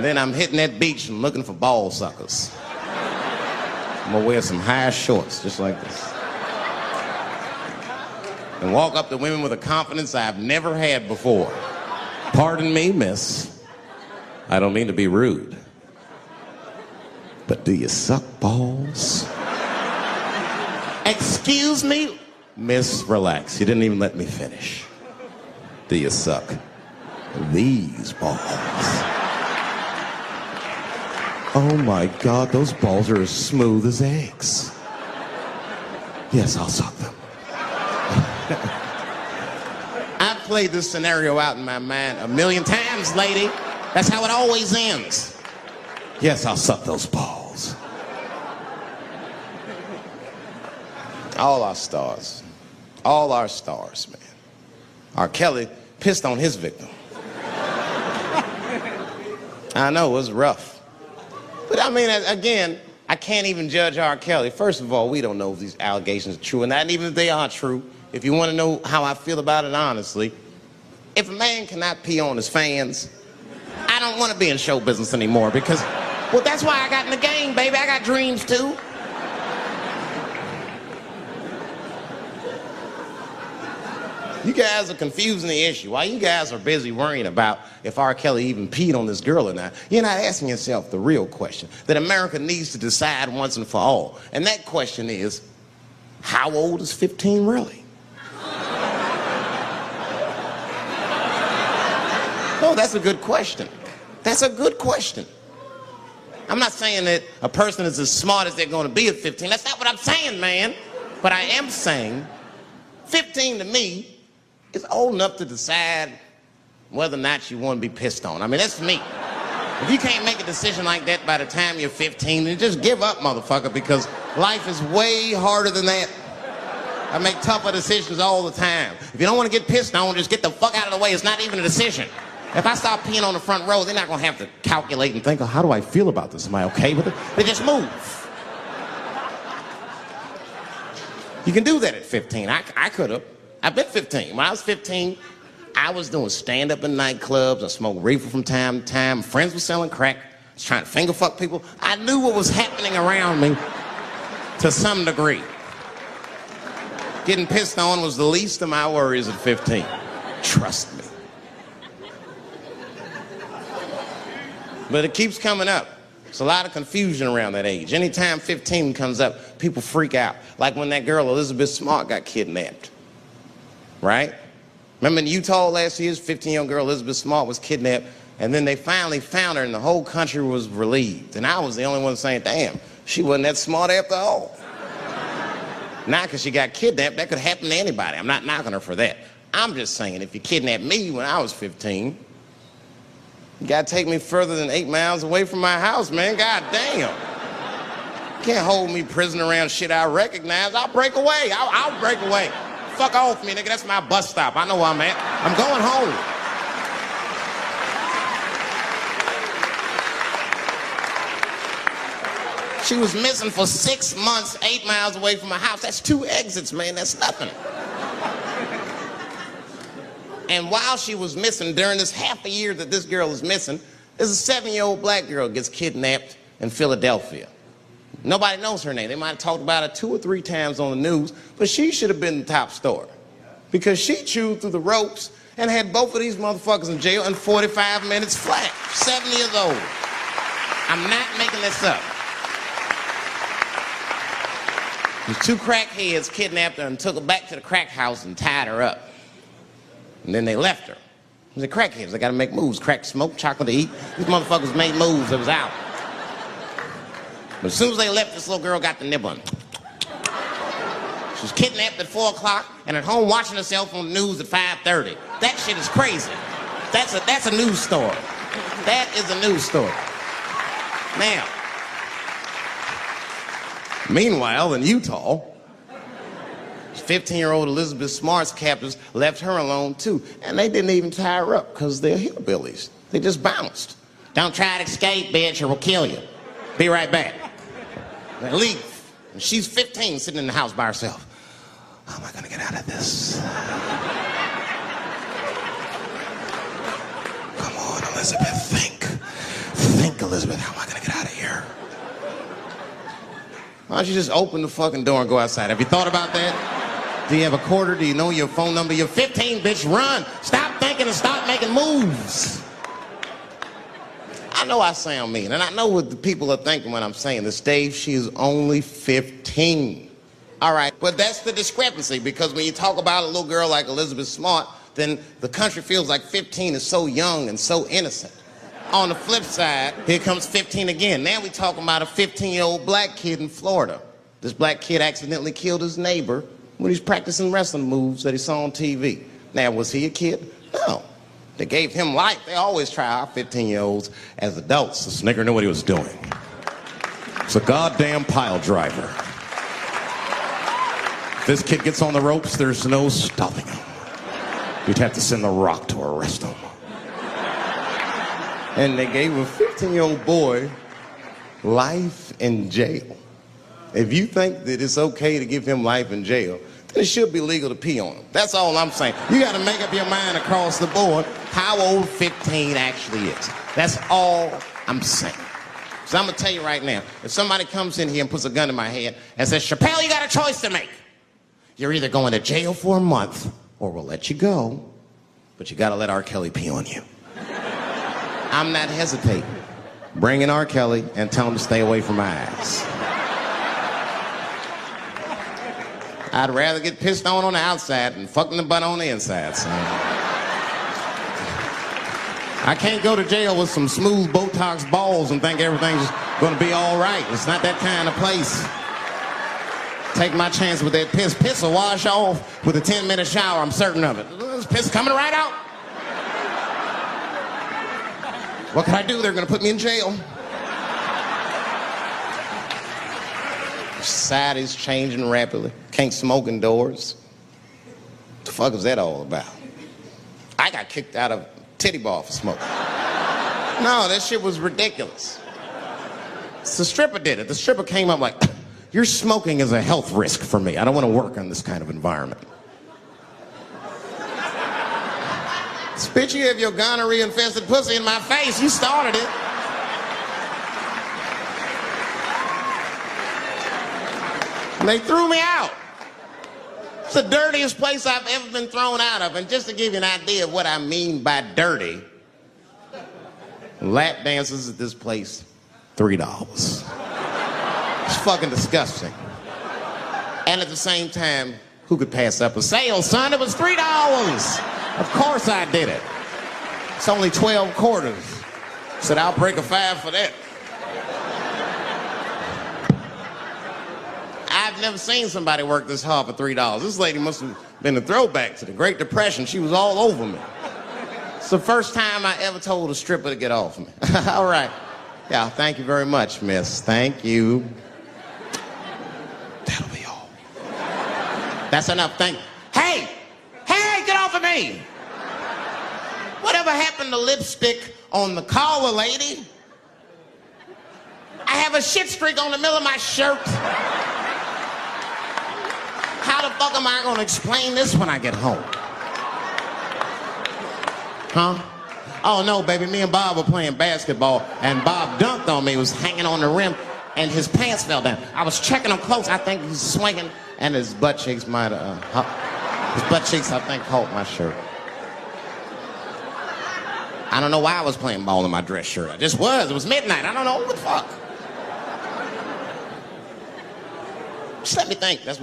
And then I'm hitting that beach and looking for ball suckers. I'm gonna wear some high shorts, just like this. And walk up to women with a confidence I've never had before. Pardon me, miss. I don't mean to be rude. But do you suck balls? Excuse me? Miss, relax. You didn't even let me finish. Do you suck these balls? Oh my God, those balls are as smooth as eggs. Yes, I'll suck them. I've played this scenario out in my mind a million times, lady. That's how it always ends. Yes, I'll suck those balls. All our stars, man. R. Kelly pissed on his victim. I know, it was rough. But I mean, again, I can't even judge R. Kelly. First of all, we don't know if these allegations are true, and not even if they are true. If you want to know how I feel about it honestly, if a man cannot pee on his fans, I don't want to be in show business anymore because, well, that's why I got in the game, baby. I got dreams too. You guys are confusing the issue. While you guys are busy worrying about if R. Kelly even peed on this girl or not, you're not asking yourself the real question that America needs to decide once and for all. And that question is, how old is 15 really? No, that's a good question. That's a good question. I'm not saying that a person is as smart as they're going to be at 15. That's not what I'm saying, man. But I am saying 15 to me is old enough to decide whether or not you want to be pissed on. I mean, that's me. If you can't make a decision like that by the time you're 15, then just give up, motherfucker, because life is way harder than that. I make tougher decisions all the time. If you don't want to get pissed on, just get the fuck out of the way. It's not even a decision. If I start peeing on the front row, they're not going to have to calculate and think, oh, how do I feel about this? Am I okay with it? They just move. You can do that at 15. I could have. I've been 15. When I was 15, I was doing stand-up in nightclubs. I smoked reefer from time to time. Friends were selling crack. I was trying to finger fuck people. I knew what was happening around me to some degree. Getting pissed on was the least of my worries at 15. Trust me. But it keeps coming up. There's a lot of confusion around that age. Anytime 15 comes up, people freak out. Like when that girl, Elizabeth Smart, got kidnapped. Right? Remember in Utah last year, 15-year-old girl Elizabeth Smart was kidnapped, and then they finally found her, and the whole country was relieved. And I was the only one saying, damn, she wasn't that smart after all. Not because she got kidnapped. That could happen to anybody. I'm not knocking her for that. I'm just saying, if you kidnapped me when I was 15, you gotta take me further than 8 miles away from my house, man. God damn. You can't hold me prisoner around shit I recognize. I'll break away. I'll break away. Fuck off me, nigga. That's my bus stop. I know where I'm at. I'm going home. She was missing for 6 months, 8 miles away from my house. That's 2 exits, man. That's nothing. And while she was missing, during this half a year that this girl is missing, there's a 7-year-old black girl gets kidnapped in Philadelphia. Nobody knows her name. They might have talked about it 2 or 3 times on the news, but she should have been the top story. Because she chewed through the ropes and had both of these motherfuckers in jail in 45 minutes flat. 7 years old. I'm not making this up. These 2 crackheads kidnapped her and took her back to the crack house and tied her up. And then they left her. They're crackheads. They got to make moves. Crack, smoke, chocolate to eat. These motherfuckers made moves. It was out. But as soon as they left, this little girl got the nibbling. She was kidnapped at 4 o'clock and at home watching herself on the news at 5:30. That shit is crazy. That's a news story. That is a news story. Now, meanwhile, in Utah, 15-year-old Elizabeth Smart's captors left her alone too. And they didn't even tie her up because they're hillbillies. They just bounced. Don't try to escape, bitch, or we'll kill you. Be right back. They leave. And she's 15 sitting in the house by herself. How am I going to get out of this? Come on, Elizabeth, think. Elizabeth, how am I gonna get out of here? Why don't you just open the fucking door and go outside? Have you thought about that? Do you have a quarter? Do you know your phone number? You're 15, bitch, run. Stop thinking and stop making moves. I know I sound mean, and I know what the people are thinking when I'm saying this. Dave, she is only 15. All right, but that's the discrepancy, because when you talk about a little girl like Elizabeth Smart, then the country feels like 15 is so young and so innocent. On the flip side, here comes 15 again. Now we talking about a 15-year-old black kid in Florida. This black kid accidentally killed his neighbor when he's practicing wrestling moves that he saw on TV. Now, was he a kid? No. They gave him life. They always try our 15-year-olds as adults. This nigger knew what he was doing. It's a goddamn pile driver. If this kid gets on the ropes, there's no stopping him. You'd have to send the Rock to arrest him. And they gave a 15-year-old boy life in jail. If you think that it's okay to give him life in jail, then it should be legal to pee on him. That's all I'm saying. You got to make up your mind across the board how old 15 actually is. That's all I'm saying. So I'm going to tell you right now, if somebody comes in here and puts a gun in my head and says, Chappelle, you got a choice to make. You're either going to jail for a month or we'll let you go, but you got to let R. Kelly pee on you. I'm not hesitating. Bring in R. Kelly and tell him to stay away from my ass. I'd rather get pissed on the outside than fucking the butt on the inside, son. I can't go to jail with some smooth Botox balls and think everything's gonna be all right. It's not that kind of place. Take my chance with that piss. Piss will wash off with a 10-minute shower, I'm certain of it. This piss coming right out. What can I do? They're gonna put me in jail. Society's changing rapidly. Can't smoke indoors. What the fuck is that all about? I got kicked out of titty bar for smoking. No, that shit was ridiculous. So the stripper did it. The stripper came up like, your smoking is a health risk for me. I don't want to work in this kind of environment. Spit you have your gonorrhea-infested pussy in my face. You started it. And they threw me out. It's the dirtiest place I've ever been thrown out of. And just to give you an idea of what I mean by dirty, lap dances at this place, $3. It's fucking disgusting. And at the same time, who could pass up a sale, son? It was $3. Of course I did it. It's only 12 quarters. Said I'll break a 5 for that. I've never seen somebody work this hard for $3. This lady must have been a throwback to the Great Depression. She was all over me. It's the first time I ever told a stripper to get off me. All right. Yeah, thank you very much, miss. Thank you. That'll be all. That's enough. Thank you. Hey! Hey, get off of me! Whatever happened to lipstick on the collar, lady? I have a shit streak on the middle of my shirt. How the fuck am I gonna explain this when I get home? Huh? Oh no, baby, me and Bob were playing basketball and Bob dunked on me, was hanging on the rim, and his pants fell down. I was checking him close, I think he's swinging, and his butt cheeks might have, his butt cheeks, I think, caught my shirt. I don't know why I was playing ball in my dress shirt. I just was. It was midnight. I don't know. What the fuck? Just let me think. That's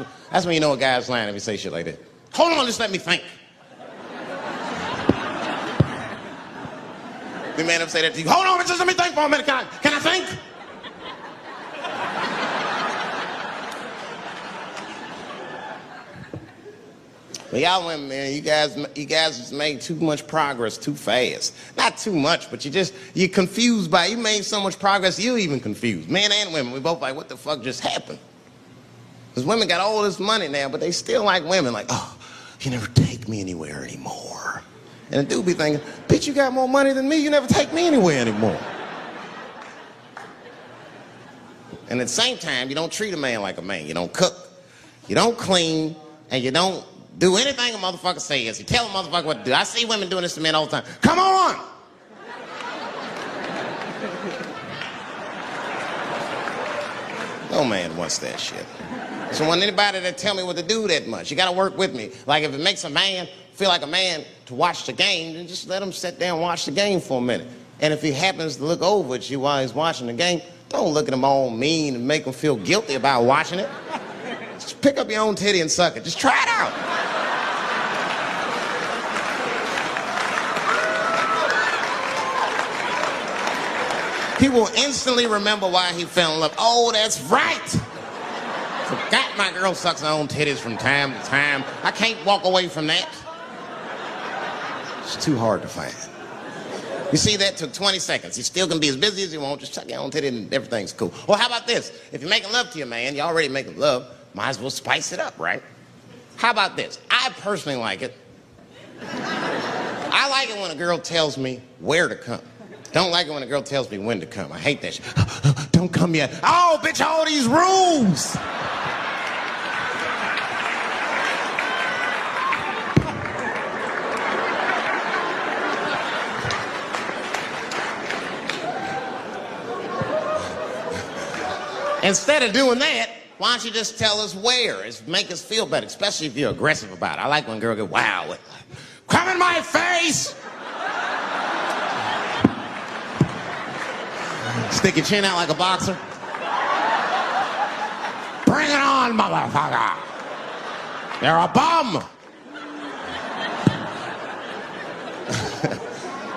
when you know a guy's lying if he say shit like that. Hold on, just let me think. The man ever say that to you? Hold on, just let me think for a minute. Can I think? But y'all women, man, you guys just made too much progress too fast. Not too much, but you're confused by it. You made so much progress, you're even confused. Men and women, we both like, what the fuck just happened? Because women got all this money now, but they still like women. Like, oh, you never take me anywhere anymore. And the dude be thinking, bitch, you got more money than me, you never take me anywhere anymore. And at the same time, you don't treat a man like a man. You don't cook, you don't clean, and you don't do anything a motherfucker says. You tell a motherfucker what to do. I see women doing this to men all the time. Come on! No man wants that shit. So when anybody that tell me what to do that much, you gotta work with me. Like if it makes a man feel like a man to watch the game, then just let him sit there and watch the game for a minute. And if he happens to look over at you while he's watching the game, don't look at him all mean and make him feel guilty about watching it. Just pick up your own titty and suck it. Just try it out. He will instantly remember why he fell in love. Oh, that's right. Forgot my girl sucks her own titties from time to time. I can't walk away from that. It's too hard to find. You see, that took 20 seconds. You still can be as busy as you want. Just suck your own titty and everything's cool. Well, how about this? If you're making love to your man, you're already making love, might as well spice it up, right? How about this? I personally like it. I like it when a girl tells me where to come. Don't like it when a girl tells me when to come. I hate that shit. Don't come yet. Oh, bitch, all these rules. Instead of doing that, why don't you just tell us where? It's make us feel better, especially if you're aggressive about it. I like when a girl goes, wow, come in my face! Stick your chin out like a boxer. Bring it on, motherfucker! You're a bum!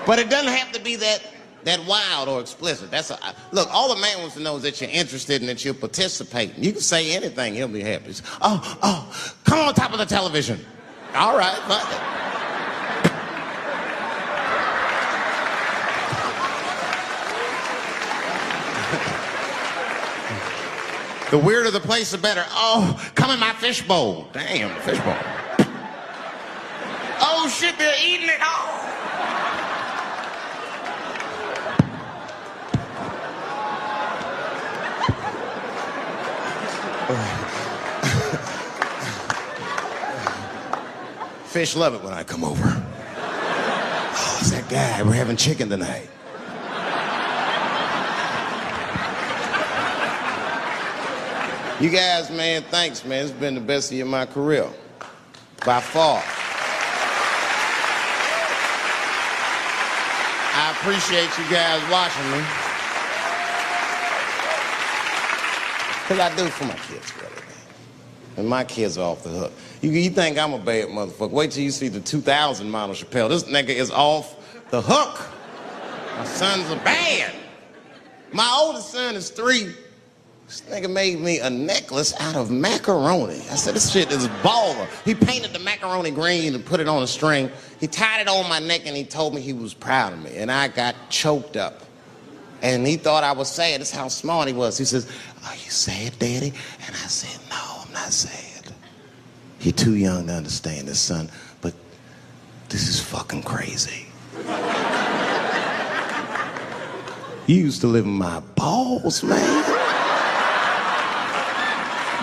But it doesn't have to be that wild or explicit. Look, all the man wants to know is that you're interested and that you're participating. You can say anything, he'll be happy. Oh, come on top of the television. All right, fuck it. The weirder the place, the better. Oh, come in my fishbowl. Damn, fishbowl. Oh, shit, they're eating it. Oh. Fish love it when I come over. Oh, it's that guy. We're having chicken tonight. You guys, man, thanks, man. It's been the best year of my career. By far. I appreciate you guys watching me. Because I do it for my kids, really, man. And my kids are off the hook. You think I'm a bad motherfucker. Wait till you see the 2000 model Chappelle. This nigga is off the hook. My sons are bad. My oldest son is 3. This nigga made me a necklace out of macaroni. I said, this shit is baller. He painted the macaroni green and put it on a string. He tied it on my neck and he told me he was proud of me. And I got choked up. And he thought I was sad. That's how smart he was. He says, are you sad, Daddy? And I said, no, I'm not sad. You're too young to understand this, son, but this is fucking crazy. You used to live in my balls, man.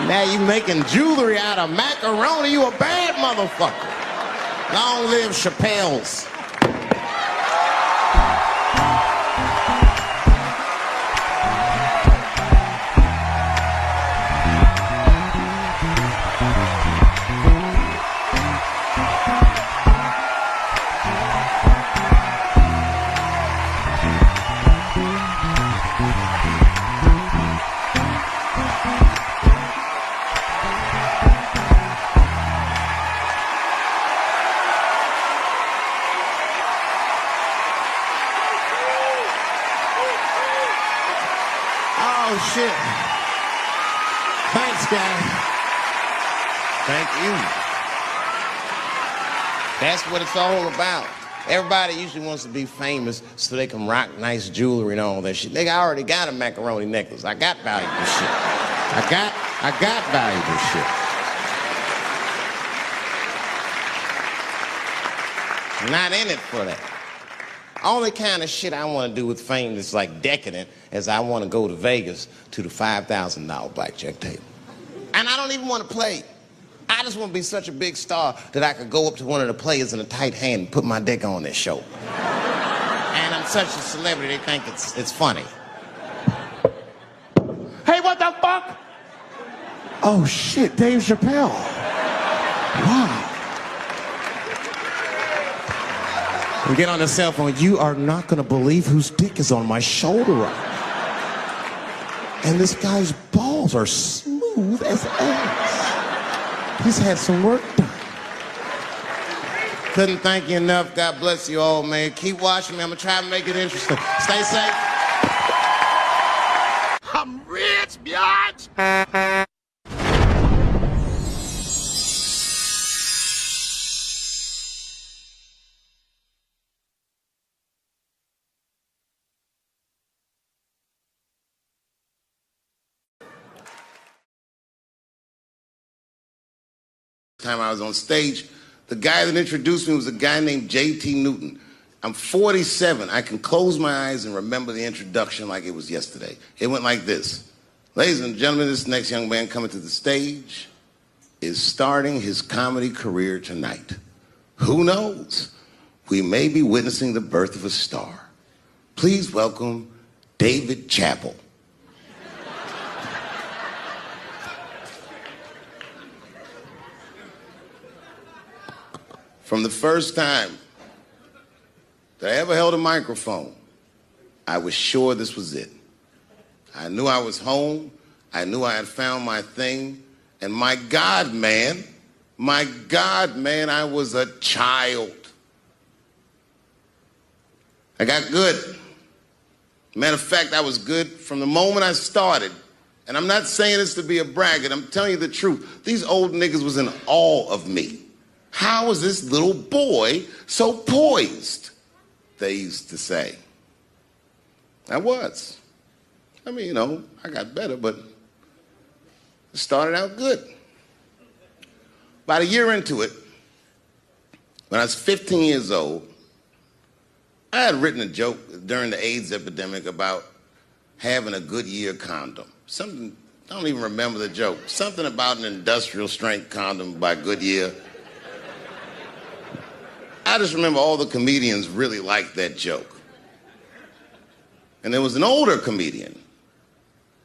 Now you making jewelry out of macaroni. You a bad motherfucker. Long live Chappelle's. Oh, shit. Thanks, guys. Thank you. That's what it's all about. Everybody usually wants to be famous so they can rock nice jewelry and all that shit. Nigga, I already got a macaroni necklace. I got valuable shit. I got valuable shit. Not in it for that. Only kind of shit I want to do with fame that's like decadent is I want to go to Vegas to the $5,000 blackjack table. And I don't even want to play. I just want to be such a big star that I could go up to one of the players in a tight hand and put my dick on their show. And I'm such a celebrity, they think it's funny. Hey, what the fuck? Oh shit, Dave Chappelle. Wow. We get on the cell phone. You are not going to believe whose dick is on my shoulder right now. And this guy's balls are smooth as ass. He's had some work done. Couldn't thank you enough. God bless you all, man. Keep watching me. I'm going to try to make it interesting. Stay safe. I'm rich, biatch! Time I was on stage, the guy that introduced me was a guy named J.T. Newton. I'm 47. I can close my eyes and remember the introduction like it was yesterday. It went like this. Ladies and gentlemen, this next young man coming to the stage is starting his comedy career tonight. Who knows? We may be witnessing the birth of a star. Please welcome Dave Chappelle. From the first time that I ever held a microphone, I was sure this was it. I knew I was home. I knew I had found my thing. And my God, man, I was a child. I got good. Matter of fact, I was good from the moment I started. And I'm not saying this to be a braggart. I'm telling you the truth. These old niggas was in awe of me. How is this little boy so poised? They used to say. I was. I mean, you know, I got better, but it started out good. About a year into it, when I was 15 years old, I had written a joke during the AIDS epidemic about having a Goodyear condom. Something, I don't even remember the joke. Something about an industrial strength condom by Goodyear. I just remember all the comedians really liked that joke. And there was an older comedian.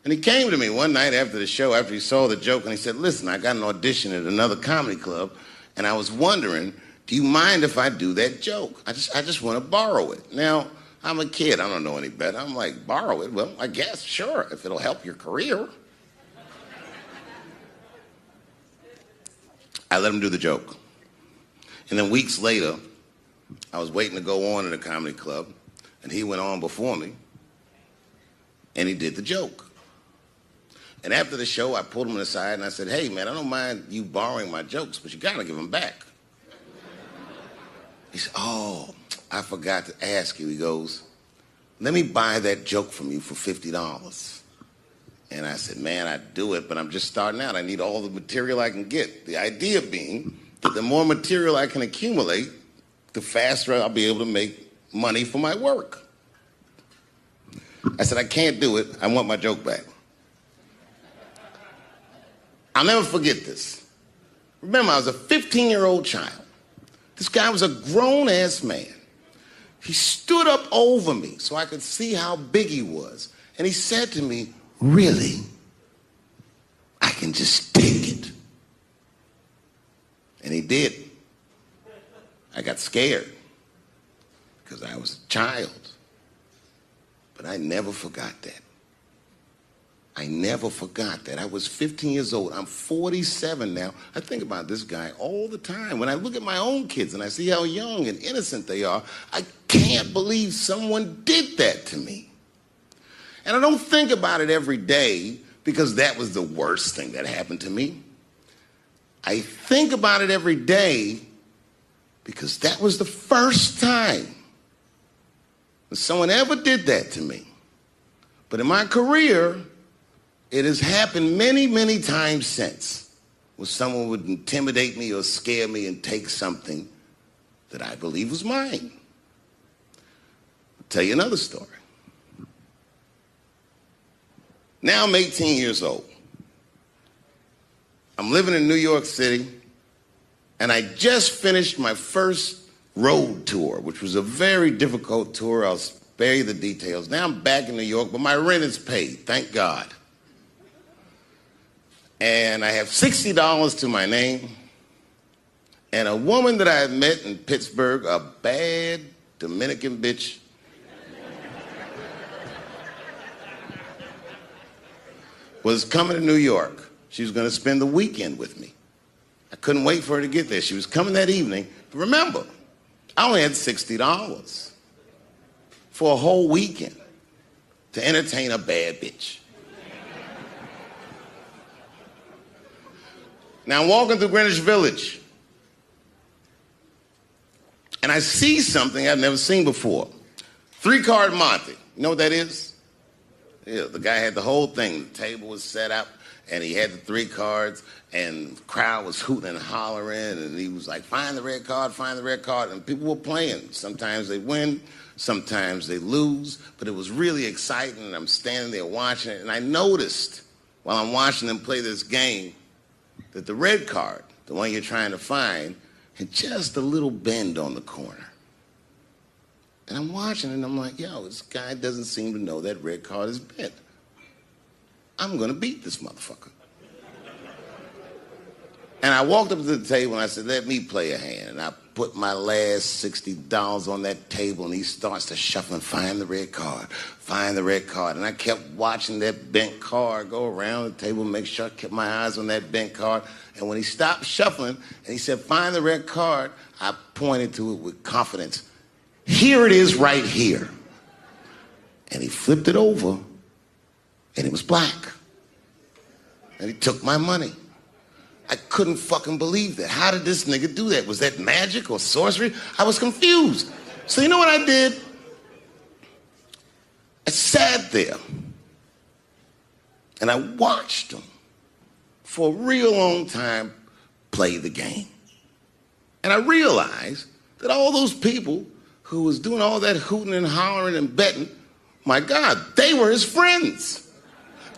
And he came to me one night after the show, after he saw the joke, and he said, listen, I got an audition at another comedy club, and I was wondering, do you mind if I do that joke? I just want to borrow it. Now, I'm a kid. I don't know any better. I'm like, borrow it? Well, I guess, sure, if it'll help your career. I let him do the joke. And then weeks later, I was waiting to go on in a comedy club, and he went on before me, and he did the joke. And after the show, I pulled him aside, and I said, hey, man, I don't mind you borrowing my jokes, but you got to give them back. He said, oh, I forgot to ask you. He goes, let me buy that joke from you for $50. And I said, man, I'd do it, but I'm just starting out. I need all the material I can get. The idea being that the more material I can accumulate, the faster I'll be able to make money for my work. I said, I can't do it. I want my joke back. I'll never forget this. Remember, I was a 15-year-old child. This guy was a grown-ass man. He stood up over me so I could see how big he was. And he said to me, really? I can just take it. And he did. I got scared because I was a child. But I never forgot that. I never forgot that. I was 15 years old. I'm 47 now. I think about this guy all the time. When I look at my own kids and I see how young and innocent they are, I can't believe someone did that to me. And I don't think about it every day because that was the worst thing that happened to me. I think about it every day because that was the first time that someone ever did that to me. But in my career, it has happened many, many times since, where someone would intimidate me or scare me and take something that I believe was mine. I'll tell you another story. Now I'm 18 years old. I'm living in New York City, and I just finished my first road tour, which was a very difficult tour. I'll spare you the details. Now I'm back in New York, but my rent is paid, thank God. And I have $60 to my name. And a woman that I had met in Pittsburgh, a bad Dominican bitch, was coming to New York. She was going to spend the weekend with me. I couldn't wait for her to get there. She was coming that evening. But remember, I only had $60 for a whole weekend to entertain a bad bitch. Now I'm walking through Greenwich Village, and I see something I've never seen before. 3-card Monte. You know what that is? Yeah, the guy had the whole thing. The table was set up, and he had the 3 cards, and the crowd was hooting and hollering, and he was like, find the red card, find the red card, and people were playing. Sometimes they win, sometimes they lose, but it was really exciting, and I'm standing there watching it, and I noticed while I'm watching them play this game that the red card, the one you're trying to find, had just a little bend on the corner. And I'm watching it, and I'm like, yo, this guy doesn't seem to know that red card is bent. I'm gonna beat this motherfucker. And I walked up to the table, and I said, let me play a hand. And I put my last $60 on that table, and he starts to shuffle and find the red card, find the red card. And I kept watching that bent card go around the table, make sure I kept my eyes on that bent card. And when he stopped shuffling, and he said, find the red card, I pointed to it with confidence. Here it is right here. And he flipped it over, and it was black. And he took my money. I couldn't fucking believe that. How did this nigga do that? Was that magic or sorcery? I was confused. So you know what I did? I sat there and I watched him for a real long time play the game. And I realized that all those people who was doing all that hooting and hollering and betting, my God, they were his friends.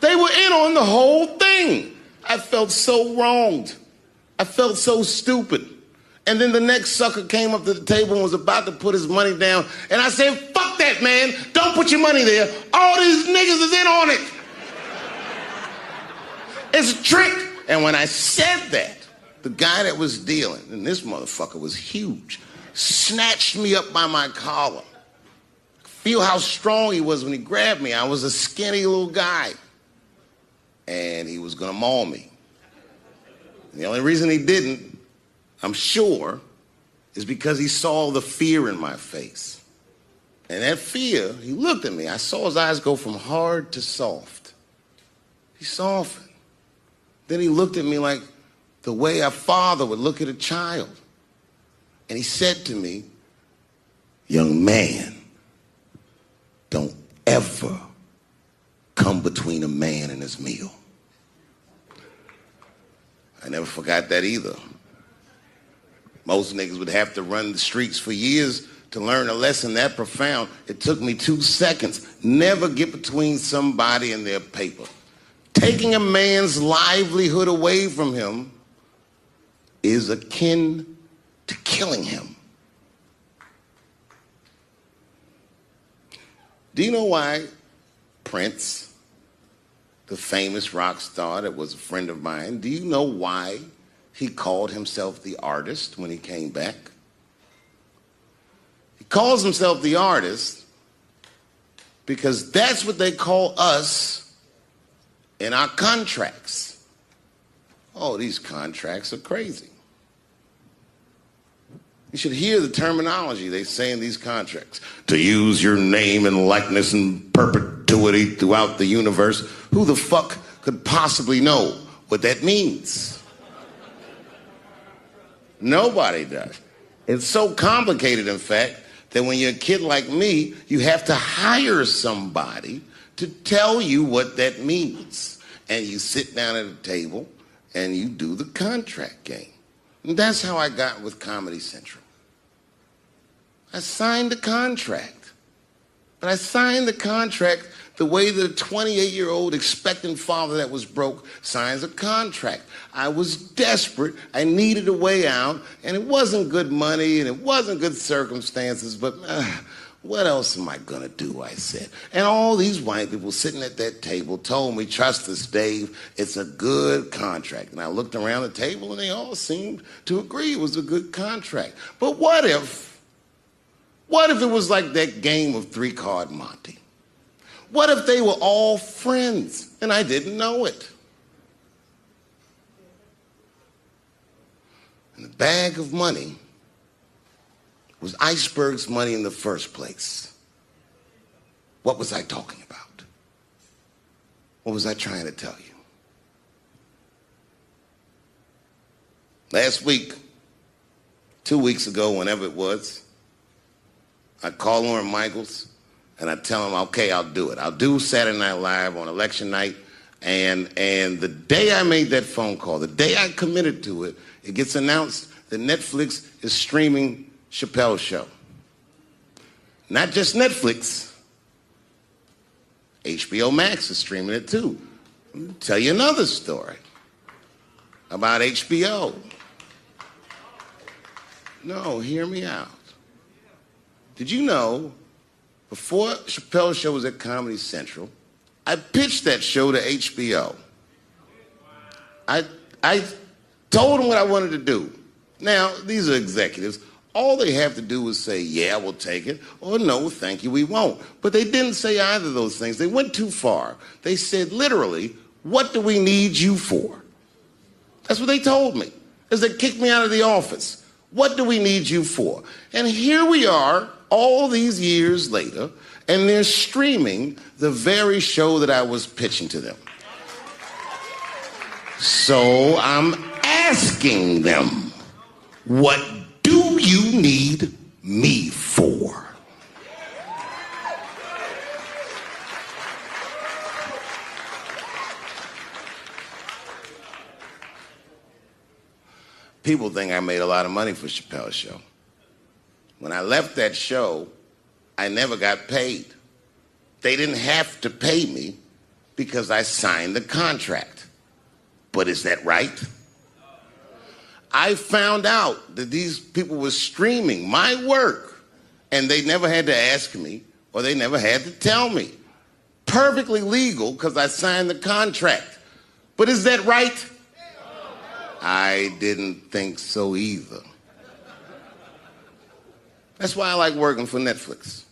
They were in on the whole thing. I felt so wronged. I felt so stupid. And then the next sucker came up to the table and was about to put his money down. And I said, fuck that, man. Don't put your money there. All these niggas is in on it. It's a trick. And when I said that, the guy that was dealing, and this motherfucker was huge, snatched me up by my collar. Feel how strong he was when he grabbed me. I was a skinny little guy. And he was gonna maul me. And the only reason he didn't, I'm sure, is because he saw the fear in my face. And that fear, he looked at me. I saw his eyes go from hard to soft. He softened. Then he looked at me like the way a father would look at a child. And he said to me, young man, don't ever come between a man and his meal. I never forgot that either. Most niggas would have to run the streets for years to learn a lesson that profound. It took me 2 seconds. Never get between somebody and their paper. Taking a man's livelihood away from him is akin to killing him. Do you know why Prince, the famous rock star that was a friend of mine, do you know why he called himself the artist when he came back? He calls himself the artist because that's what they call us in our contracts. Oh, these contracts are crazy. You should hear the terminology they say in these contracts. To use your name and likeness in perpetuity throughout the universe. Who the fuck could possibly know what that means? Nobody does. It's so complicated, in fact, that when you're a kid like me, you have to hire somebody to tell you what that means. And you sit down at a table and you do the contract game. And that's how I got with Comedy Central. I signed the contract. But I signed the contract the way that a 28-year-old expectant father that was broke signs a contract. I was desperate. I needed a way out. And it wasn't good money and it wasn't good circumstances. But What else am I gonna do, I said. And all these white people sitting at that table told me, trust us, Dave, it's a good contract. And I looked around the table and they all seemed to agree it was a good contract. But what if it was like that game of three-card Monte? What if they were all friends and I didn't know it? And the bag of money was Iceberg's money in the first place. What was I talking about? What was I trying to tell you? Last week, 2 weeks ago, whenever it was, I call Lauren Michaels and I tell him, okay, I'll do it. I'll do Saturday Night Live on election night. And the day I made that phone call, the day I committed to it, it gets announced that Netflix is streaming Chappelle's show. Not just Netflix. HBO Max is streaming it too. Let me tell you another story about HBO. No, hear me out. Did you know, before Chappelle's show was at Comedy Central, I pitched that show to HBO. I told them what I wanted to do. Now, these are executives. All they have to do is say, yeah, we'll take it, or no, thank you, we won't. But they didn't say either of those things. They went too far. They said, literally, what do we need you for? That's what they told me, as they kicked me out of the office. What do we need you for? And here we are, all these years later, and they're streaming the very show that I was pitching to them. So I'm asking them, what do you need me for? People think I made a lot of money for Chappelle's show. When I left that show, I never got paid. They didn't have to pay me because I signed the contract. But is that right? I found out that these people were streaming my work and they never had to ask me or they never had to tell me. Perfectly legal because I signed the contract. But is that right? I didn't think so either. That's why I like working for Netflix.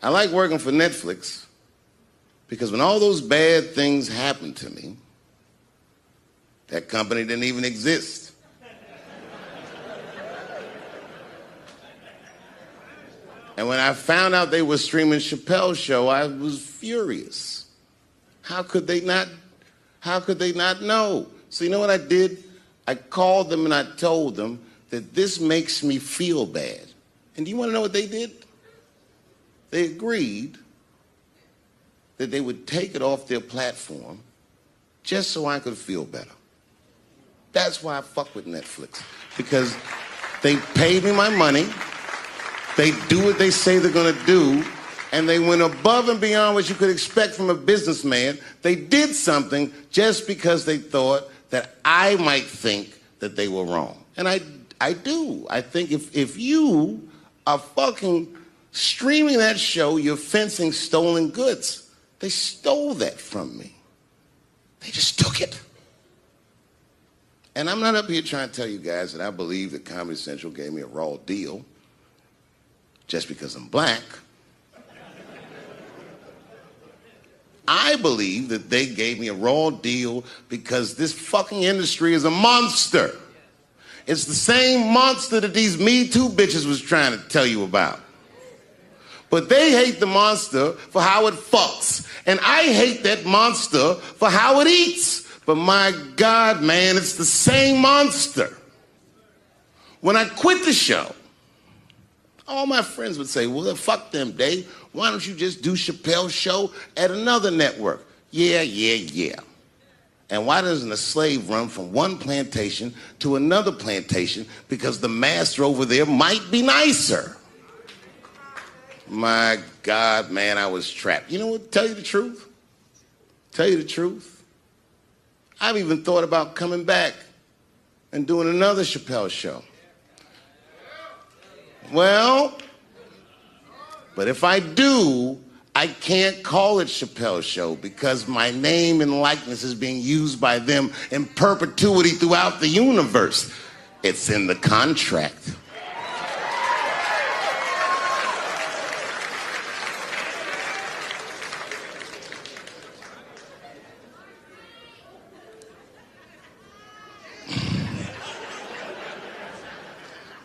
I like working for Netflix because when all those bad things happened to me, that company didn't even exist. And when I found out they were streaming Chappelle's show, I was furious. How could they not know? So you know what I did? I called them and I told them that this makes me feel bad. And do you want to know what they did? They agreed that they would take it off their platform just so I could feel better. That's why I fuck with Netflix. Because they paid me my money, they do what they say they're gonna do, and they went above and beyond what you could expect from a businessman. They did something just because they thought that I might think that they were wrong. And I do. I think if you are fucking streaming that show, you're fencing stolen goods. They stole that from me. They just took it. And I'm not up here trying to tell you guys that I believe that Comedy Central gave me a raw deal just because I'm black. I believe that they gave me a raw deal because this fucking industry is a monster. It's the same monster that these Me Too bitches was trying to tell you about. But they hate the monster for how it fucks. And I hate that monster for how it eats. But my God, man, it's the same monster. When I quit the show, all my friends would say, well, then fuck them, Dave. Why don't you just do Chappelle's show at another network? Yeah. And why doesn't a slave run from one plantation to another plantation because the master over there might be nicer? My God, man, I was trapped. You know what? Tell you the truth. I've even thought about coming back and doing another Chappelle show. Well, But if I do, I can't call it Chappelle Show because my name and likeness is being used by them in perpetuity throughout the universe. It's in the contract.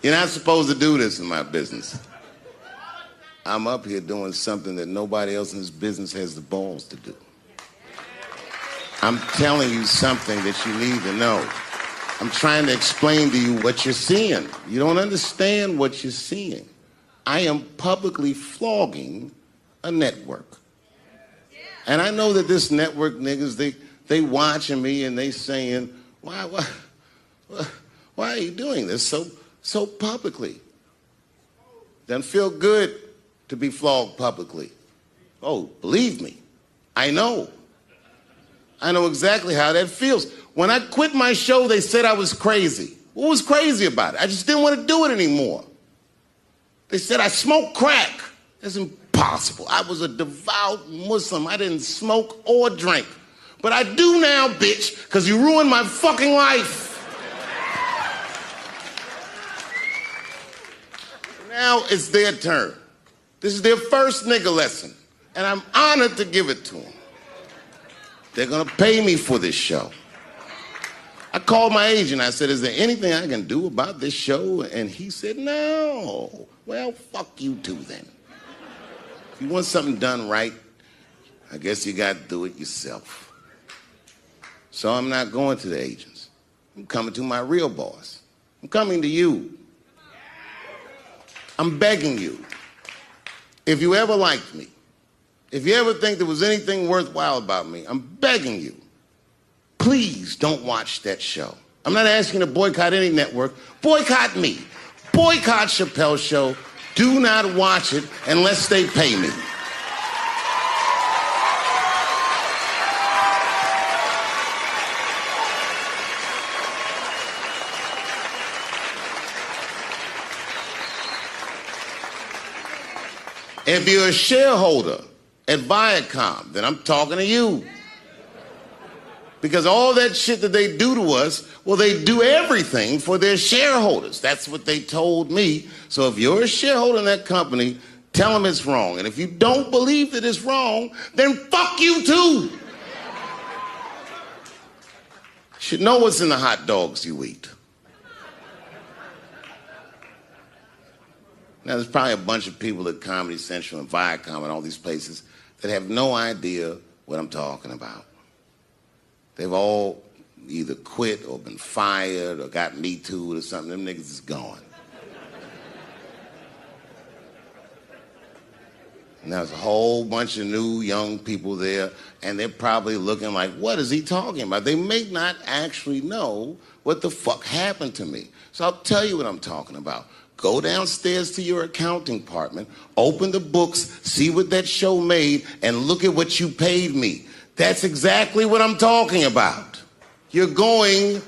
You're not supposed to do this in my business. I'm up here doing something that nobody else in this business has the balls to do. I'm telling you something that you need to know. I'm trying to explain to you what you're seeing. You don't understand what you're seeing. I am publicly flogging a network. And I know that this network niggas, they watching me and they saying, why are you doing this so publicly? Doesn't feel good to be flogged publicly. Oh, believe me, I know. I know exactly how that feels. When I quit my show, they said I was crazy. What was crazy about it? I just didn't want to do it anymore. They said I smoked crack. That's impossible. I was a devout Muslim. I didn't smoke or drink. But I do now, bitch, because you ruined my fucking life. Now it's their turn. This is their first nigga lesson, and I'm honored to give it to them. They're gonna pay me for this show. I called my agent. I said, is there anything I can do about this show? And he said, no. Well, fuck you too then. If you want something done right, I guess you gotta do it yourself. So I'm not going to the agents. I'm coming to my real boss. I'm coming to you. I'm begging you. If you ever liked me, if you ever think there was anything worthwhile about me, I'm begging you, please don't watch that show. I'm not asking you to boycott any network. Boycott me. Boycott Chappelle's show. Do not watch it unless they pay me. If you're a shareholder at Viacom, then I'm talking to you. Because all that shit that they do to us, well, they do everything for their shareholders. That's what they told me. So if you're a shareholder in that company, tell them it's wrong. And if you don't believe that it's wrong, then fuck you too. You should know what's in the hot dogs you eat. Now, there's probably a bunch of people at Comedy Central and Viacom and all these places that have no idea what I'm talking about. They've all either quit or been fired or got Me Too'd or something. Them niggas is gone. And there's a whole bunch of new young people there, and they're probably looking like, what is he talking about? They may not actually know what the fuck happened to me. So I'll tell you what I'm talking about. Go downstairs to your accounting department, open the books, see what that show made, and look at what you paid me. That's exactly what I'm talking about. You're going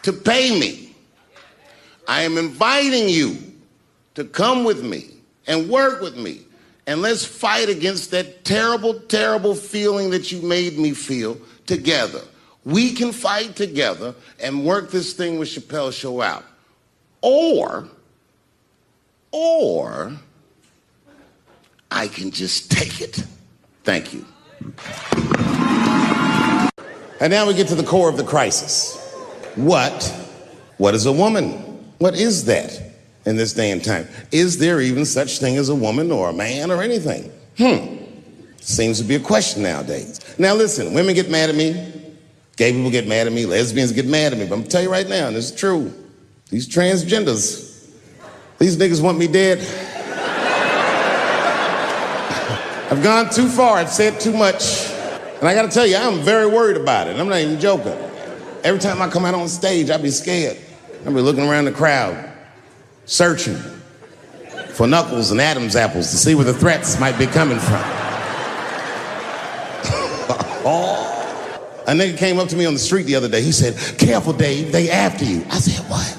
to pay me. I am inviting you to come with me and work with me, and let's fight against that terrible, terrible feeling that you made me feel together. We can fight together and work this thing with Chappelle's show out. Or I can just take it. Thank you. And now we get to the core of the crisis. What is a woman? What is that in this day and time? Is there even such thing as a woman or a man or anything? Seems to be a question nowadays. Now listen, women get mad at me. Gay people get mad at me. Lesbians get mad at me. But I'm gonna tell you right now, and this is true, these transgenders, these niggas want me dead. I've gone too far. I've said too much. And I gotta tell you, I'm very worried about it. I'm not even joking. Every time I come out on stage, I be scared. I be looking around the crowd, searching for knuckles and Adam's apples to see where the threats might be coming from. A nigga came up to me on the street the other day. He said, careful, Dave, they after you. I said, what?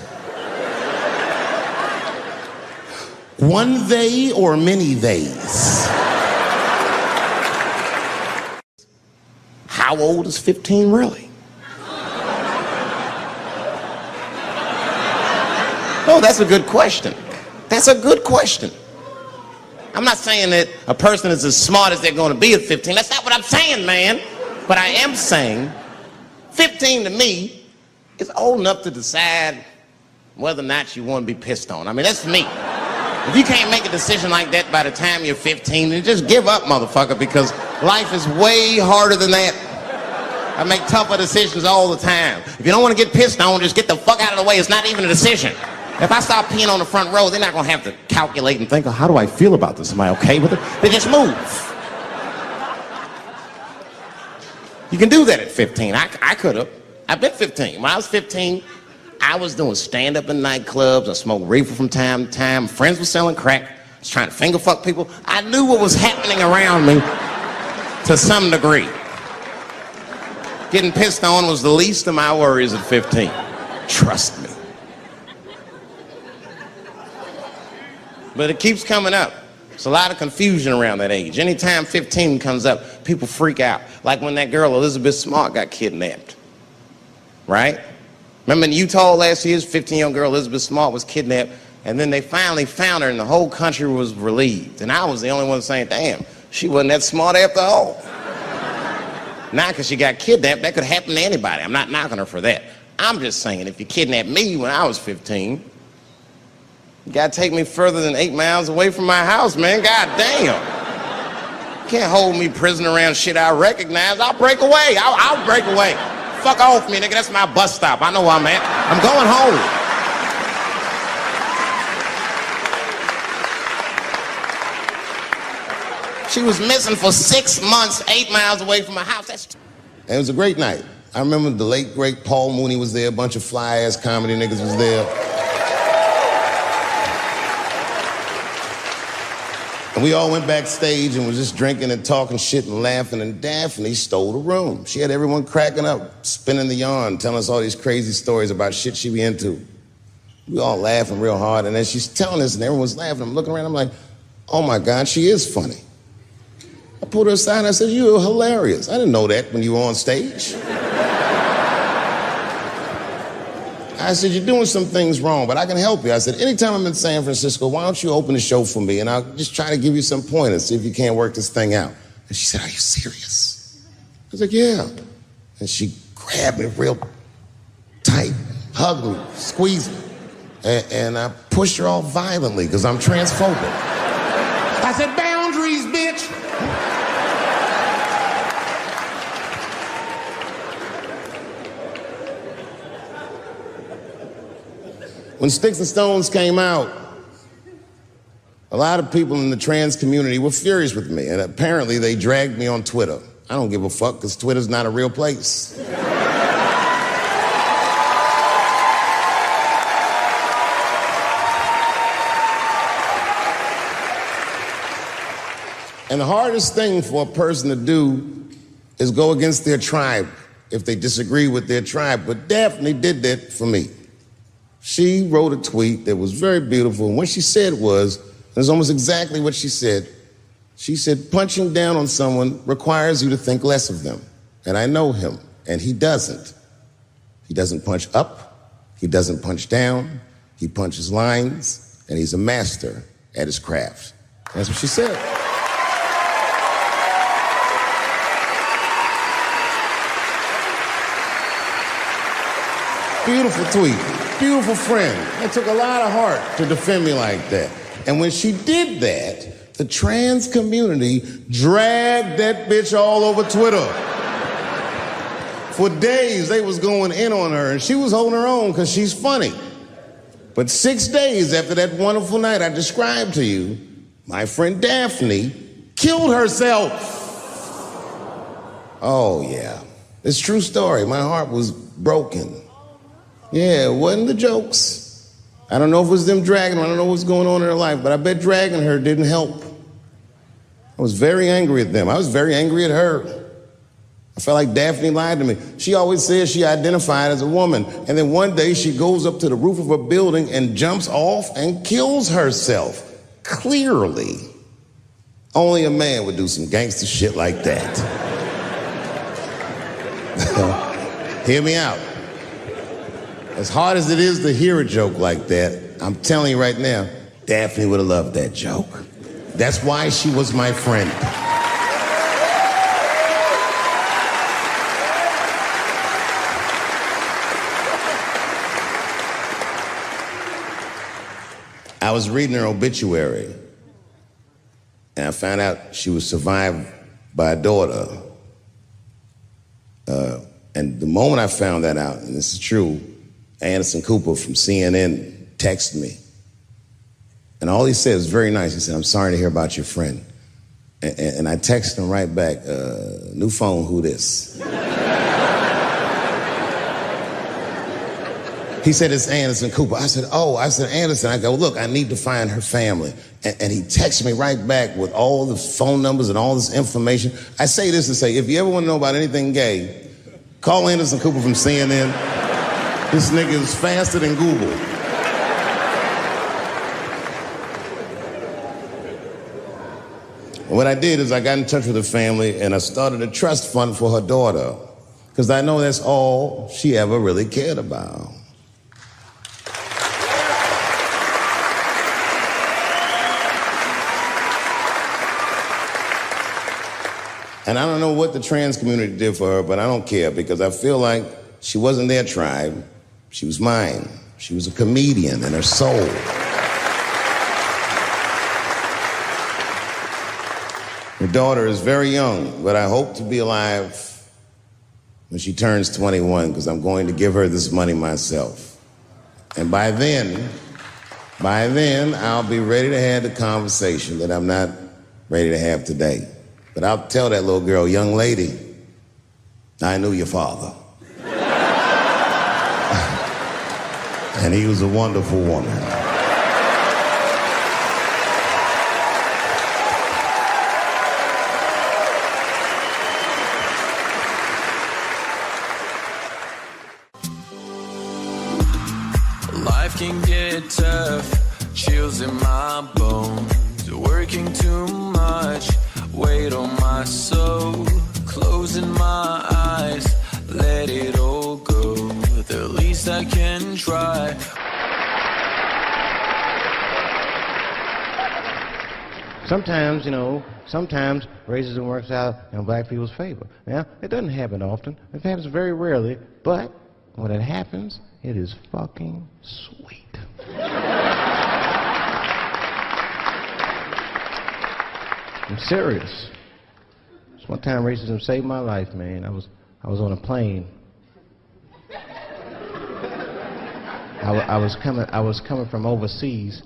One they or many theys? How old is 15 really? Oh, that's a good question. That's a good question. I'm not saying that a person is as smart as they're going to be at 15. That's not what I'm saying, man. But I am saying 15 to me is old enough to decide whether or not you want to be pissed on. I mean, that's me. If you can't make a decision like that by the time you're 15, then just give up, motherfucker, because life is way harder than that. I make tougher decisions all the time. If you don't want to get pissed on, just get the fuck out of the way. It's not even a decision. If I start peeing on the front row, they're not going to have to calculate and think, oh, how do I feel about this? Am I okay with it? They just move. You can do that at 15. I could have. I've been 15. When I was 15, I was doing stand-up in nightclubs. I smoked reefer from time to time. Friends were selling crack. I was trying to finger fuck people. I knew what was happening around me to some degree. Getting pissed on was the least of my worries at 15. Trust me. But it keeps coming up. There's a lot of confusion around that age. Anytime 15 comes up, people freak out. Like when that girl, Elizabeth Smart, got kidnapped. Right? Remember in Utah last year, 15-year-old girl Elizabeth Smart was kidnapped, and then they finally found her, and the whole country was relieved. And I was the only one saying, damn, she wasn't that smart after all. Now, because she got kidnapped, that could happen to anybody. I'm not knocking her for that. I'm just saying, if you kidnapped me when I was 15, you gotta take me further than 8 miles away from my house, man. God damn. You can't hold me prisoner around shit I recognize. I'll break away. I'll break away. Fuck off me, nigga. That's my bus stop. I know where I'm at. I'm going home. She was missing for 6 months, 8 miles away from my house. And it was a great night. I remember the late, great Paul Mooney was there. A bunch of fly-ass comedy niggas was there. And we all went backstage and was just drinking and talking shit and laughing, and Daphne stole the room. She had everyone cracking up, spinning the yarn, telling us all these crazy stories about shit she be into. We all laughing real hard, and then she's telling us and everyone's laughing. I'm looking around, I'm like, oh my God, she is funny. I pulled her aside and I said, you're hilarious. I didn't know that when you were on stage. I said, you're doing some things wrong, but I can help you. I said, anytime I'm in San Francisco, why don't you open the show for me, and I'll just try to give you some pointers, see if you can't work this thing out. And she said, are you serious? I was like, yeah. And she grabbed me real tight, hugged me, squeezed me, and I pushed her all violently because I'm transphobic. I said, boundaries, bitch. When Sticks and Stones came out, a lot of people in the trans community were furious with me, and apparently they dragged me on Twitter. I don't give a fuck, because Twitter's not a real place. And the hardest thing for a person to do is go against their tribe if they disagree with their tribe. But Daphne did that for me. She wrote a tweet that was very beautiful, and what she said was, it was almost exactly what she said. She said, punching down on someone requires you to think less of them. And I know him, and he doesn't. He doesn't punch up, he doesn't punch down, he punches lines, and he's a master at his craft. That's what she said. Beautiful tweet. Beautiful friend. It took a lot of heart to defend me like that. And when she did that, the trans community dragged that bitch all over Twitter. For days, they was going in on her, and she was holding her own because she's funny. But 6 days after that wonderful night I described to you, my friend Daphne killed herself. Oh, yeah. It's a true story. My heart was broken. Yeah, it wasn't the jokes. I don't know if it was them dragging her. I don't know what's going on in her life, but I bet dragging her didn't help. I was very angry at them. I was very angry at her. I felt like Daphne lied to me. She always says she identified as a woman, and then one day she goes up to the roof of a building and jumps off and kills herself. Clearly, only a man would do some gangster shit like that. Hear me out. As hard as it is to hear a joke like that, I'm telling you right now, Daphne would have loved that joke. That's why she was my friend. I was reading her obituary, and I found out she was survived by a daughter. And the moment I found that out, and this is true, Anderson Cooper from CNN texted me. And all he said was very nice. He said, "I'm sorry to hear about your friend." And I texted him right back, "New phone, who this?" He said, "It's Anderson Cooper." I said, "Oh," I said, "Anderson." I go, "Look, I need to find her family." And he texted me right back with all the phone numbers and all this information. I say this to say, if you ever want to know about anything gay, call Anderson Cooper from CNN. This nigga is faster than Google. What I did is I got in touch with her family and I started a trust fund for her daughter, because I know that's all she ever really cared about. And I don't know what the trans community did for her, but I don't care, because I feel like she wasn't their tribe. She was mine. She was a comedian in her soul. Her daughter is very young, but I hope to be alive when she turns 21, because I'm going to give her this money myself. And by then, I'll be ready to have the conversation that I'm not ready to have today. But I'll tell that little girl, "Young lady, I knew your father. And he was a wonderful woman." Life can get tough, chills in my bones, working too much, weight on my soul, closing my eyes, let it all go, the least I can try. Sometimes, sometimes racism works out in black people's favor. Now, it doesn't happen often. It happens very rarely, but when it happens, it is fucking sweet. I'm serious. This one time racism saved my life, man. I was on a plane. I was coming from overseas,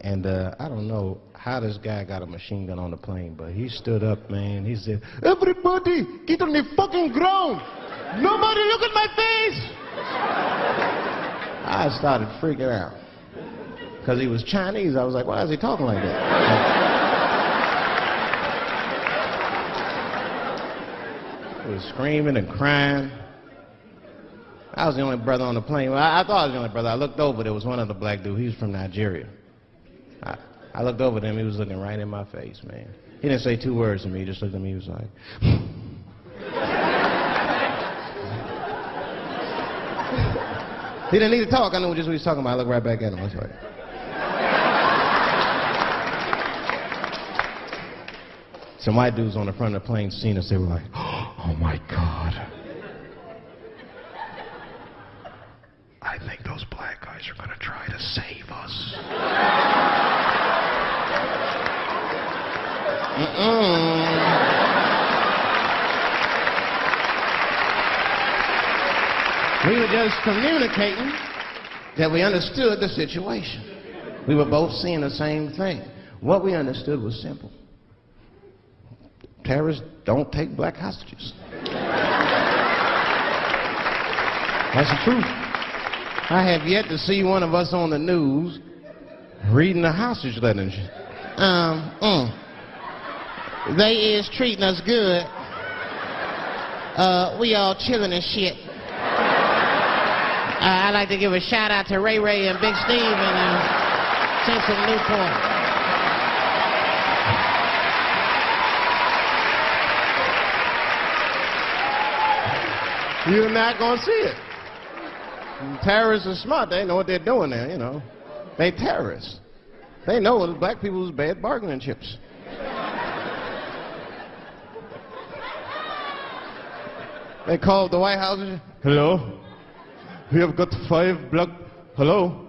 and I don't know how this guy got a machine gun on the plane, but he stood up, man. He said, "Everybody, get on the fucking ground! Nobody look at my face!" I started freaking out. Because he was Chinese, I was like, why is he talking like that? He was screaming and crying. I was the only brother on the plane. Well, I thought I was the only brother. I looked over, there was one other black dude. He was from Nigeria. I looked over at him, he was looking right in my face, man. He didn't say two words to me, he just looked at me, he was like... He didn't need to talk, I knew just what he was talking about. I looked right back at him, I was like... Some white dudes on the front of the plane seen us, they were like, "Oh my God. I think those black guys are gonna try to save us." We were just communicating that we understood the situation. We were both seeing the same thing. What we understood was simple. Terrorists don't take black hostages. That's the truth. I have yet to see one of us on the news reading the hostage letters. They is treating us good. We all chilling and shit. I'd like to give a shout out to Ray Ray and Big Steve and Central Newport. You're not going to see it. And terrorists are smart. They know what they're doing there, you know. They terrorists. They know that black people is bad bargaining chips. They called the White House and said, hello? We have got 5 black... Hello?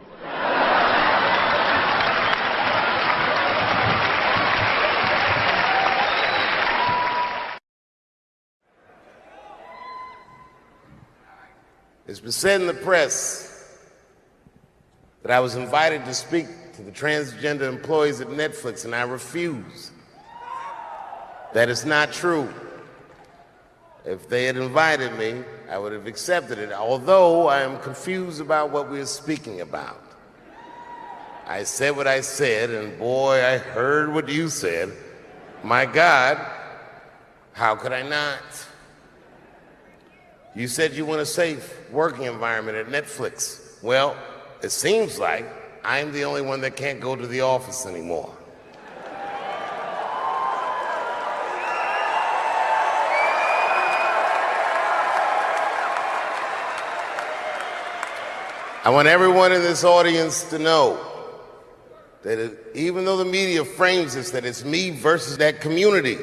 It's been said in the press that I was invited to speak to the transgender employees at Netflix, and I refuse. That is not true. If they had invited me, I would have accepted it, although I am confused about what we are speaking about. I said what I said, and boy, I heard what you said. My God, how could I not? You said you want a safe working environment at Netflix. Well, it seems like I'm the only one that can't go to the office anymore. I want everyone in this audience to know that even though the media frames this, that it's me versus that community,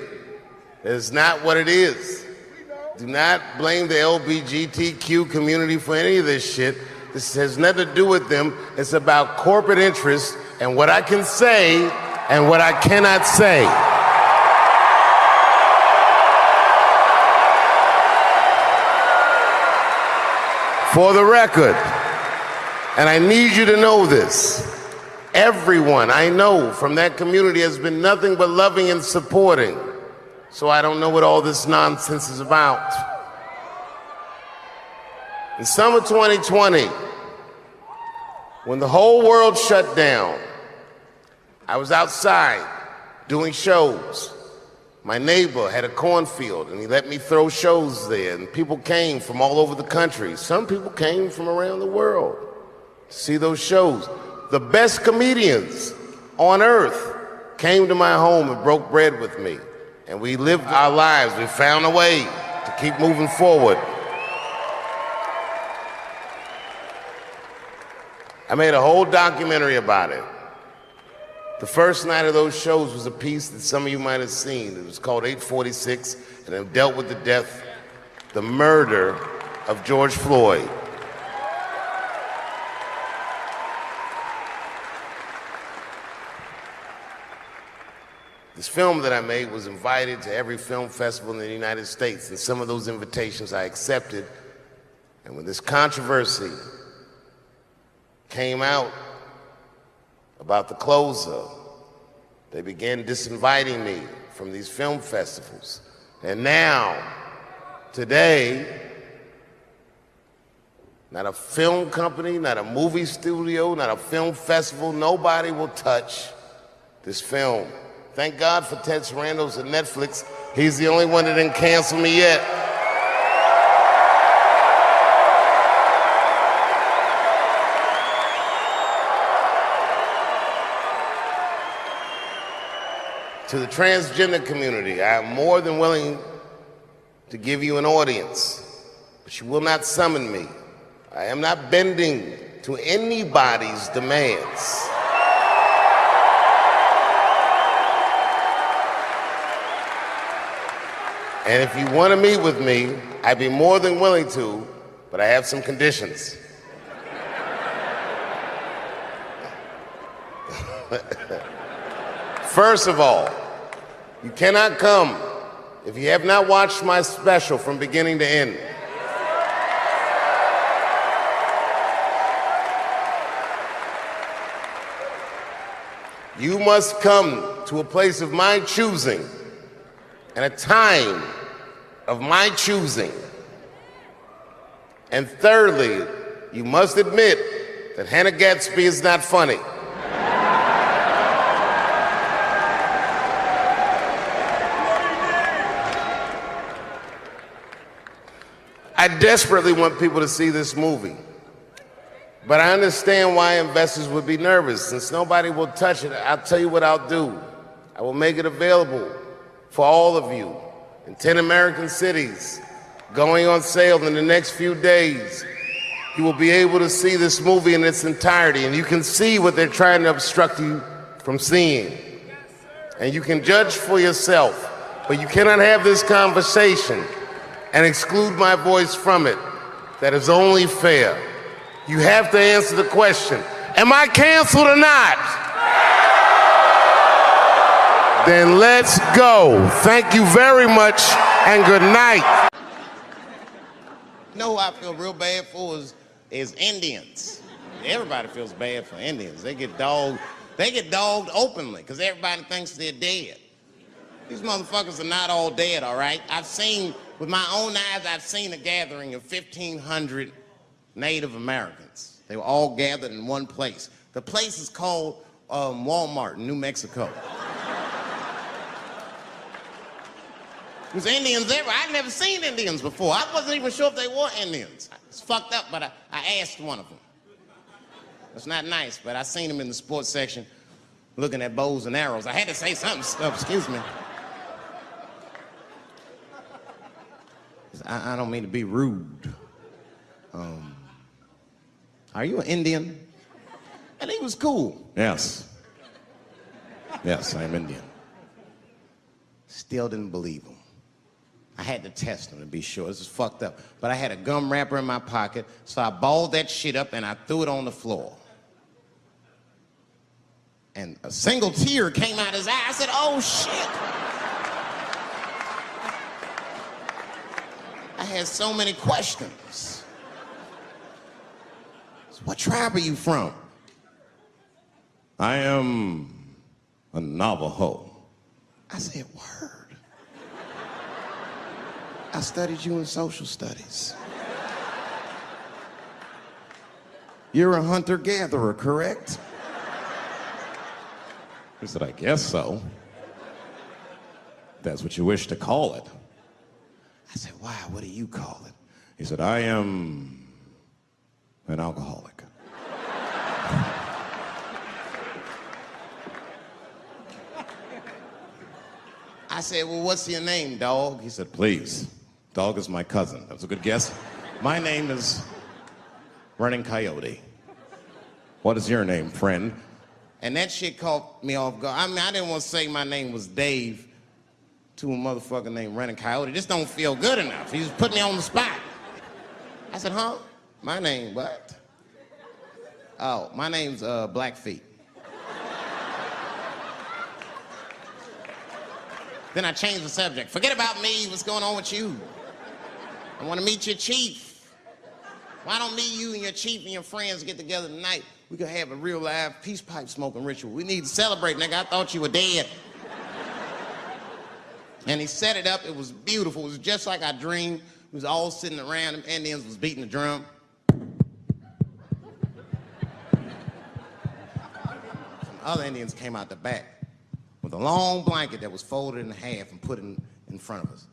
that is not what it is. Do not blame the LGBTQ community for any of this shit. This has nothing to do with them. It's about corporate interests and what I can say and what I cannot say. For the record, and I need you to know this, everyone I know from that community has been nothing but loving and supporting. So I don't know what all this nonsense is about. In summer 2020, when the whole world shut down, I was outside doing shows. My neighbor had a cornfield, and he let me throw shows there, and people came from all over the country. Some people came from around the world to see those shows. The best comedians on earth came to my home and broke bread with me. And we lived our lives. We found a way to keep moving forward. I made a whole documentary about it. The first night of those shows was a piece that some of you might have seen. It was called 846, and it dealt with the murder of George Floyd. This film that I made was invited to every film festival in the United States, and some of those invitations I accepted. And when this controversy came out about the closer, they began disinviting me from these film festivals. And now, today, not a film company, not a movie studio, not a film festival, nobody will touch this film. Thank God for Ted Sarandos at Netflix. He's the only one that didn't cancel me yet. To the transgender community, I am more than willing to give you an audience, but you will not summon me. I am not bending to anybody's demands. And if you want to meet with me, I'd be more than willing to, but I have some conditions. First of all, you cannot come if you have not watched my special from beginning to end. You must come to a place of my choosing and a time of my choosing. And thirdly, you must admit that Hannah Gadsby is not funny. I desperately want people to see this movie. But I understand why investors would be nervous. Since nobody will touch it, I'll tell you what I'll do. I will make it available for all of you in 10 American cities going on sale in the next few days. You will be able to see this movie in its entirety, and you can see what they're trying to obstruct you from seeing. And you can judge for yourself, but you cannot have this conversation and exclude my voice from it. That is only fair. You have to answer the question, am I canceled or not? Then let's go. Thank you very much, and good night. You know who I feel real bad for is Indians. Everybody feels bad for Indians. They get dogged openly because everybody thinks they're dead. These motherfuckers are not all dead, all right? With my own eyes, I've seen a gathering of 1,500 Native Americans. They were all gathered in one place. The place is called Walmart in New Mexico. There's Indians everywhere. I'd never seen Indians before. I wasn't even sure if they were Indians. It's fucked up, but I asked one of them. It's not nice, but I seen him in the sports section looking at bows and arrows. I had to say something. Excuse me. I don't mean to be rude. Are you an Indian? And he was cool. Yes. Yes, I'm Indian. Still didn't believe him. I had to test him to be sure. This is fucked up. But I had a gum wrapper in my pocket, so I balled that shit up and I threw it on the floor. And a single tear came out his eye. I said, oh, shit. I had so many questions. So what tribe are you from? I am a Navajo. I said, word. I studied you in social studies. You're a hunter-gatherer, correct? He said, I guess so. That's what you wish to call it. I said, why? What do you call it? He said, I am an alcoholic. I said, well, what's your name, dog? He said, please. Dog is my cousin. That was a good guess. My name is Running Coyote. What is your name, friend? And that shit caught me off guard. I mean, I didn't want to say my name was Dave to a motherfucker named Running Coyote. This don't feel good enough. He just put me on the spot. I said, huh? My name, what? Oh, my name's Blackfeet. Then I changed the subject. Forget about me. What's going on with you? I want to meet your chief. Why don't me, you, and your chief and your friends get together tonight? We could have a real live peace pipe smoking ritual. We need to celebrate, nigga. I thought you were dead. And he set it up. It was beautiful. It was just like I dreamed. We was all sitting around. Them Indians was beating the drum. Some other Indians came out the back with a long blanket that was folded in half and put in front of us.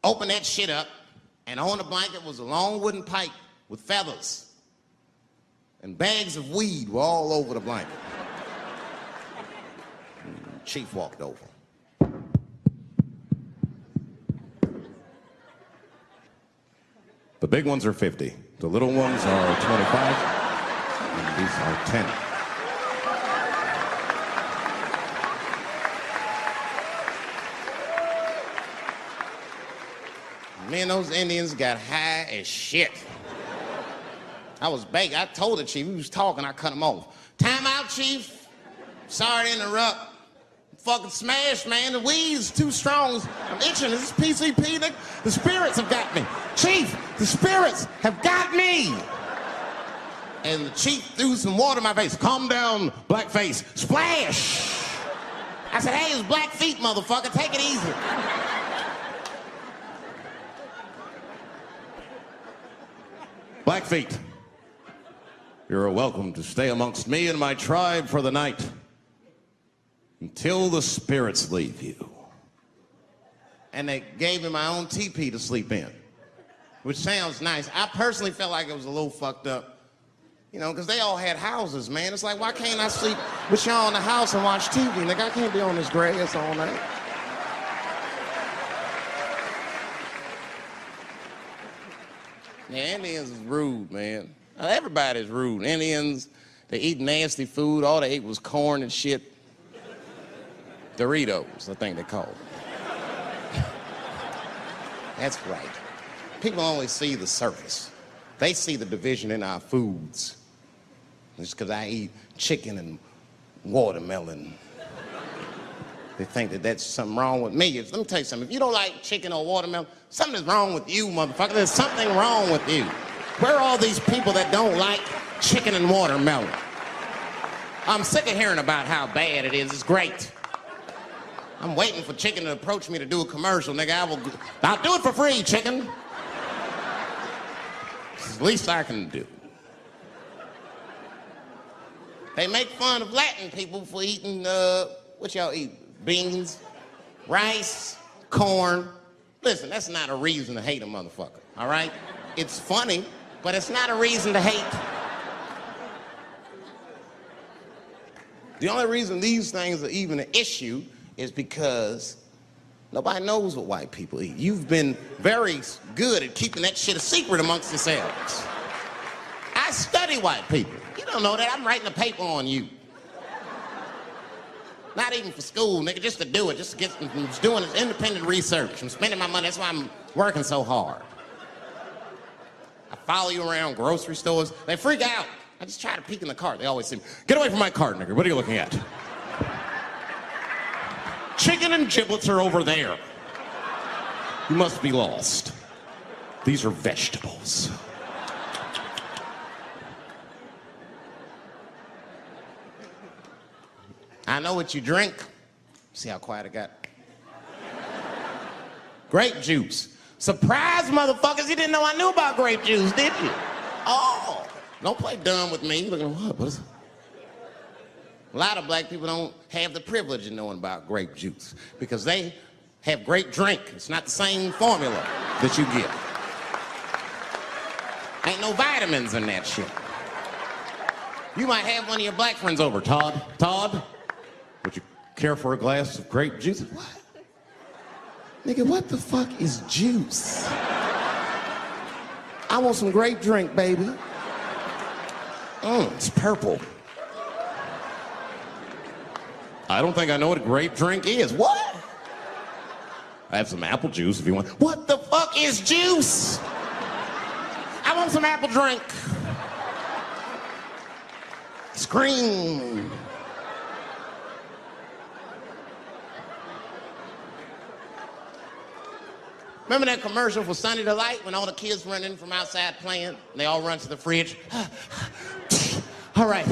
Open that shit up, and on the blanket was a long wooden pipe with feathers. And bags of weed were all over the blanket. Chief walked over. The big ones are 50. The little ones are 25. And these are 10. Me and those Indians got high as shit. I was baked. I told the chief, we was talking, I cut him off. Time out, chief. Sorry to interrupt. Fucking smashed, man. The weed's too strong. I'm itching. This is PCP, nigga. The spirits have got me. Chief, the spirits have got me. And the chief threw some water in my face. Calm down, blackface. Splash. I said, hey, it's Blackfeet, motherfucker. Take it easy. Blackfeet, you're welcome to stay amongst me and my tribe for the night until the spirits leave you. And they gave me my own teepee to sleep in, which sounds nice. I personally felt like it was a little fucked up, you know, because they all had houses, man. It's like, why can't I sleep with y'all in the house and watch TV? Like, I can't be on this grass all night. Yeah, Indians is rude, man. Everybody's rude. Indians, they eat nasty food. All they ate was corn and shit. Doritos, I think they call it. That's right. People only see the surface. They see the division in our foods. Just because I eat chicken and watermelon, they think that that's something wrong with me. Let me tell you something. If you don't like chicken or watermelon, something is wrong with you, motherfucker. There's something wrong with you. Where are all these people that don't like chicken and watermelon? I'm sick of hearing about how bad it is. It's great. I'm waiting for chicken to approach me to do a commercial, nigga. I'll do it for free, chicken. It's the least I can do. They make fun of Latin people for eating, what y'all eat? Beans, rice, corn. Listen, that's not a reason to hate a motherfucker, all right? It's funny, but it's not a reason to hate. The only reason these things are even an issue is because nobody knows what white people eat. You've been very good at keeping that shit a secret amongst yourselves. I study white people. You don't know that. I'm writing a paper on you. Not even for school, nigga, just to do it, just to get, I'm just doing this independent research. I'm spending my money, that's why I'm working so hard. I follow you around grocery stores. They freak out. I just try to peek in the cart. They always say, get away from my cart, nigga. What are you looking at? Chicken and giblets are over there. You must be lost. These are vegetables. I know what you drink. See how quiet I got? Grape juice. Surprise, motherfuckers, you didn't know I knew about grape juice, did you? Oh, don't play dumb with me. Look at what is it? A lot of black people don't have the privilege of knowing about grape juice because they have grape drink. It's not the same formula that you get. Ain't no vitamins in that shit. You might have one of your black friends over. Todd, would you care for a glass of grape juice? What? Nigga, what the fuck is juice? I want some grape drink, baby. It's purple. I don't think I know what a grape drink is. What? I have some apple juice if you want. What the fuck is juice? I want some apple drink. Scream. Remember that commercial for Sunny Delight when all the kids run in from outside playing and they all run to the fridge? All right,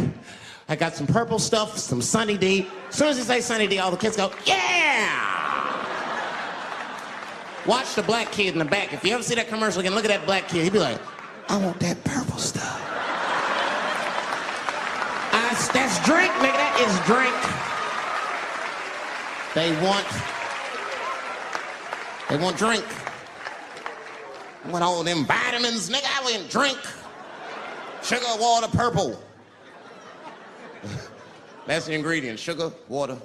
I got some purple stuff, some Sunny D. As soon as you say Sunny D, all the kids go, yeah! Watch the black kid in the back. If you ever see that commercial again, look at that black kid. He'd be like, I want that purple stuff. That's drink, nigga, that is drink. They want drink. I want all them vitamins, nigga, I want drink. Sugar, water, purple. That's the ingredient, sugar, water,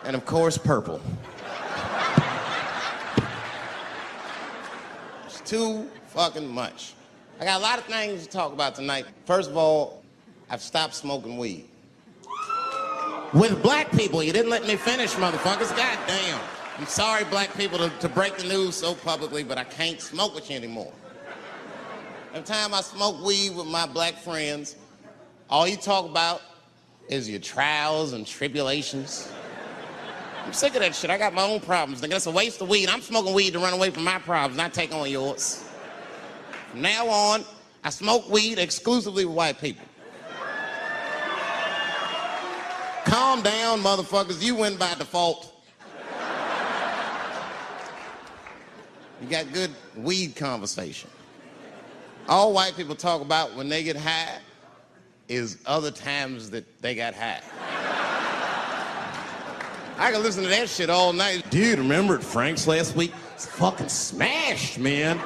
and of course, purple. It's too fucking much. I got a lot of things to talk about tonight. First of all, I've stopped smoking weed. With black people, you didn't let me finish, motherfuckers. God damn. I'm sorry, black people, to break the news so publicly, but I can't smoke with you anymore. Every time I smoke weed with my black friends, all you talk about is your trials and tribulations. I'm sick of that shit. I got my own problems. Nigga, that's a waste of weed. I'm smoking weed to run away from my problems, not take on yours. From now on, I smoke weed exclusively with white people. Calm down, motherfuckers. You win by default. You got good weed conversation. All white people talk about when they get high is other times that they got high. I can listen to that shit all night. Dude, remember at Frank's last week? It's fucking smashed, man.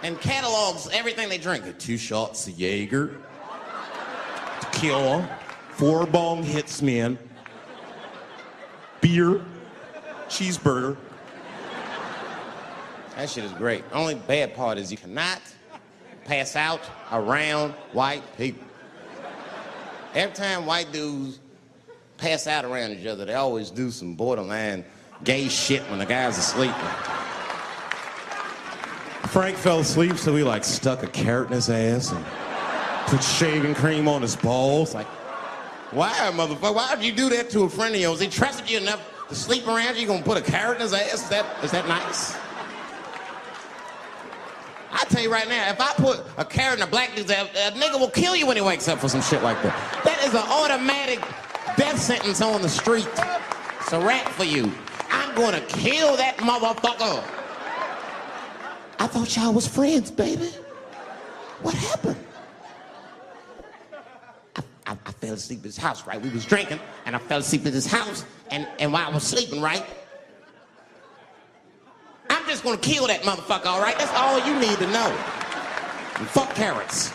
And catalogs everything they drink. 2 shots of Jaeger, tequila, 4 bong hits, man, beer, cheeseburger, That shit is great. Only bad part is you cannot pass out around white people. Every time white dudes pass out around each other, they always do some borderline gay shit when the guys are sleeping. Frank fell asleep, so we like stuck a carrot in his ass and put shaving cream on his balls. Like, why, motherfucker? Why would you do that to a friend of yours? He trusted you enough to sleep around you. You gonna put a carrot in his ass? Is that nice? I tell you right now, if I put a carrot in a black dude's ass, a nigga will kill you when he wakes up for some shit like that. That is an automatic death sentence on the street. It's a rap for you. I'm gonna kill that motherfucker. I thought y'all was friends, baby. What happened? I fell asleep at his house, right? We was drinking, and I fell asleep at his house, and while I was sleeping, right? I'm just gonna kill that motherfucker, all right? That's all you need to know. And fuck carrots.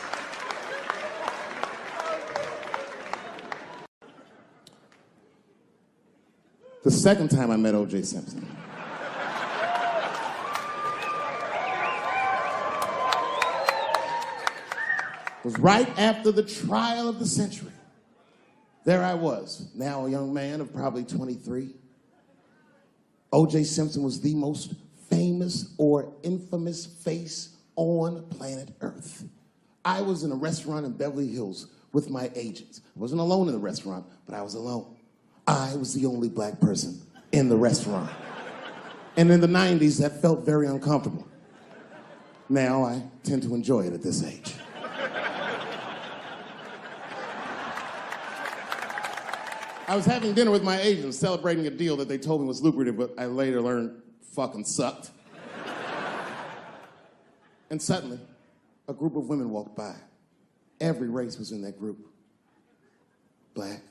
The second time I met O.J. Simpson, was right after the trial of the century. There I was, now a young man of probably 23. O.J. Simpson was the most famous or infamous face on planet Earth. I was in a restaurant in Beverly Hills with my agents. I wasn't alone in the restaurant, but I was alone. I was the only black person in the restaurant. And in the 90s, that felt very uncomfortable. Now I tend to enjoy it at this age. I was having dinner with my agents, celebrating a deal that they told me was lucrative, but I later learned fucking sucked. And suddenly, a group of women walked by. Every race was in that group. Black,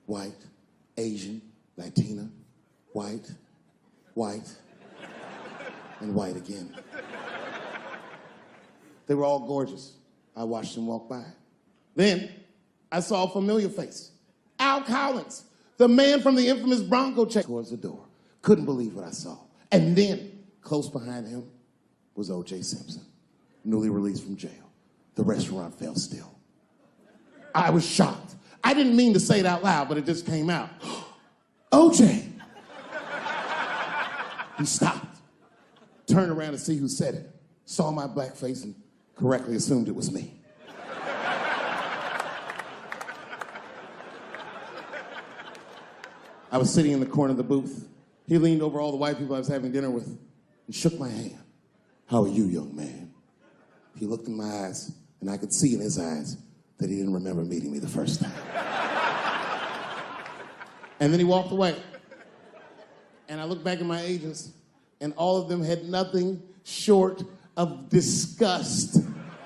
white, Asian, Latina, white, and white again. They were all gorgeous. I watched them walk by. Then, I saw a familiar face. Al Collins, the man from the infamous Bronco check, towards the door. Couldn't believe what I saw. And then, close behind him, was O.J. Simpson, newly released from jail. The restaurant fell still. I was shocked. I didn't mean to say it out loud, but it just came out. O.J. He stopped, turned around to see who said it, saw my black face, and correctly assumed it was me. I was sitting in the corner of the booth. He leaned over all the white people I was having dinner with and shook my hand. How are you, young man? He looked in my eyes, and I could see in his eyes that he didn't remember meeting me the first time. And then he walked away. And I looked back at my agents, and all of them had nothing short of disgust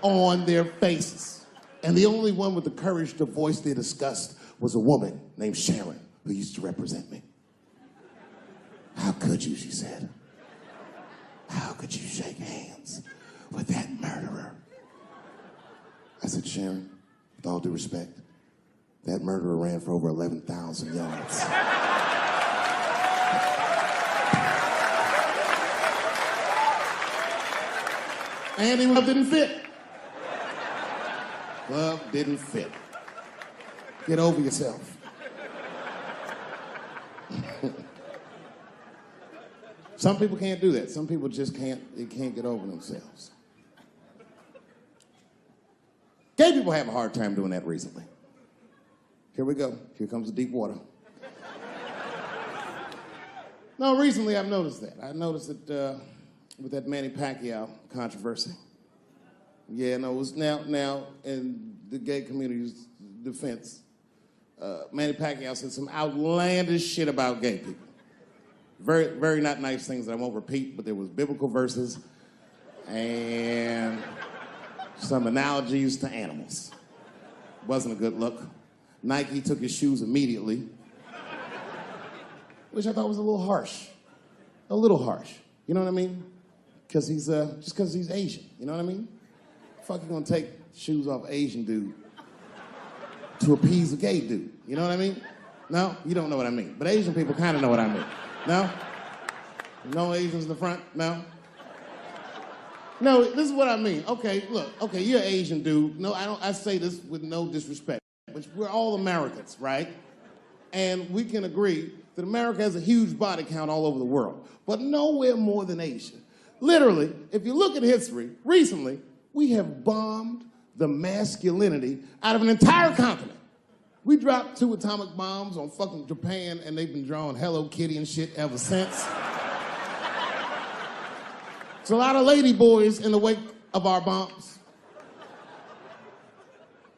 on their faces. And the only one with the courage to voice their disgust was a woman named Sharon, who used to represent me. How could you, she said. How could you shake hands with that murderer? I said, Sharon, with all due respect, that murderer ran for over 11,000 yards. And he didn't fit. Glove didn't fit. Get over yourself. Some people can't do that. Some people just can't get over themselves. Gay people have a hard time doing that recently. Here we go. Here comes the deep water. No, recently I've noticed that. I noticed that with that Manny Pacquiao controversy. Yeah, no, it was now in the gay community's defense, Manny Pacquiao said some outlandish shit about gay people. Very, very not nice things that I won't repeat, but there was biblical verses and some analogies to animals. Wasn't a good look. Nike took his shoes immediately, which I thought was a little harsh. A little harsh. You know what I mean? Because he's, just because he's Asian. You know what I mean? Fuck, you gonna take shoes off Asian dude to appease a gay dude. You know what I mean? No? You don't know what I mean. But Asian people kind of know what I mean. No? No Asians in the front? No? No, this is what I mean. Okay, look, okay, you're an Asian dude. No, I say this with no disrespect, but we're all Americans, right? And we can agree that America has a huge body count all over the world, but nowhere more than Asia. Literally, if you look at history, recently, we have bombed the masculinity out of an entire continent. We dropped 2 atomic bombs on fucking Japan, and they've been drawing Hello Kitty and shit ever since. There's a lot of lady boys in the wake of our bombs.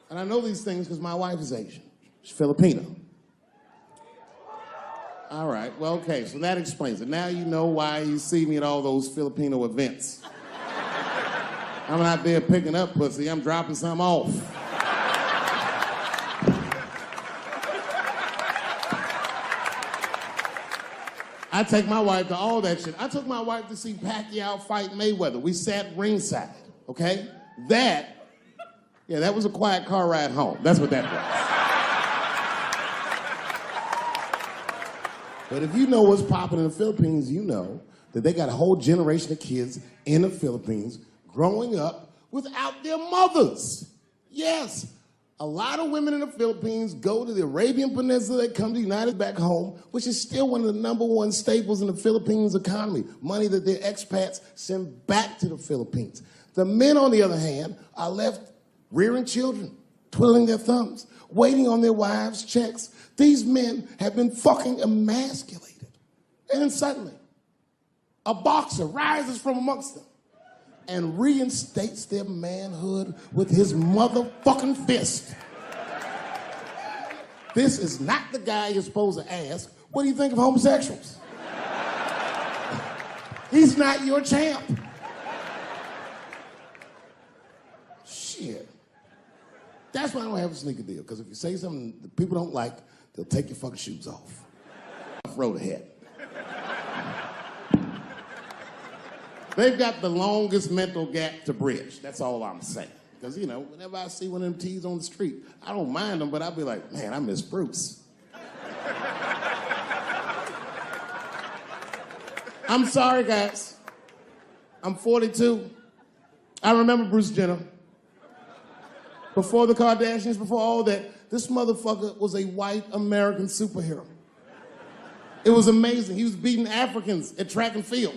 And I know these things because my wife is Asian. She's Filipino. All right, well, okay, so that explains it. Now you know why you see me at all those Filipino events. I'm not there picking up pussy, I'm dropping some off. I take my wife to all that shit. I took my wife to see Pacquiao fight Mayweather. We sat ringside, okay? That was a quiet car ride home. That's what that was. But if you know what's popping in the Philippines, you know that they got a whole generation of kids in the Philippines growing up without their mothers. Yes, a lot of women in the Philippines go to the Arabian Peninsula, they come to the United back home, which is still one of the #1 staples in the Philippines economy, money that their expats send back to the Philippines. The men, on the other hand, are left rearing children, twiddling their thumbs, waiting on their wives' checks. These men have been fucking emasculated. And then suddenly, a boxer rises from amongst them and reinstates their manhood with his motherfucking fist. This is not the guy you're supposed to ask, what do you think of homosexuals? He's not your champ. Shit. That's why I don't have a sneaker deal, because if you say something that people don't like, they'll take your fucking shoes off. Throw the head. They've got the longest mental gap to bridge. That's all I'm saying. Because, you know, whenever I see one of them T's on the street, I don't mind them, but I'll be like, man, I miss Bruce. I'm sorry, guys. I'm 42. I remember Bruce Jenner. Before the Kardashians, before all that, this motherfucker was a white American superhero. It was amazing. He was beating Africans at track and field.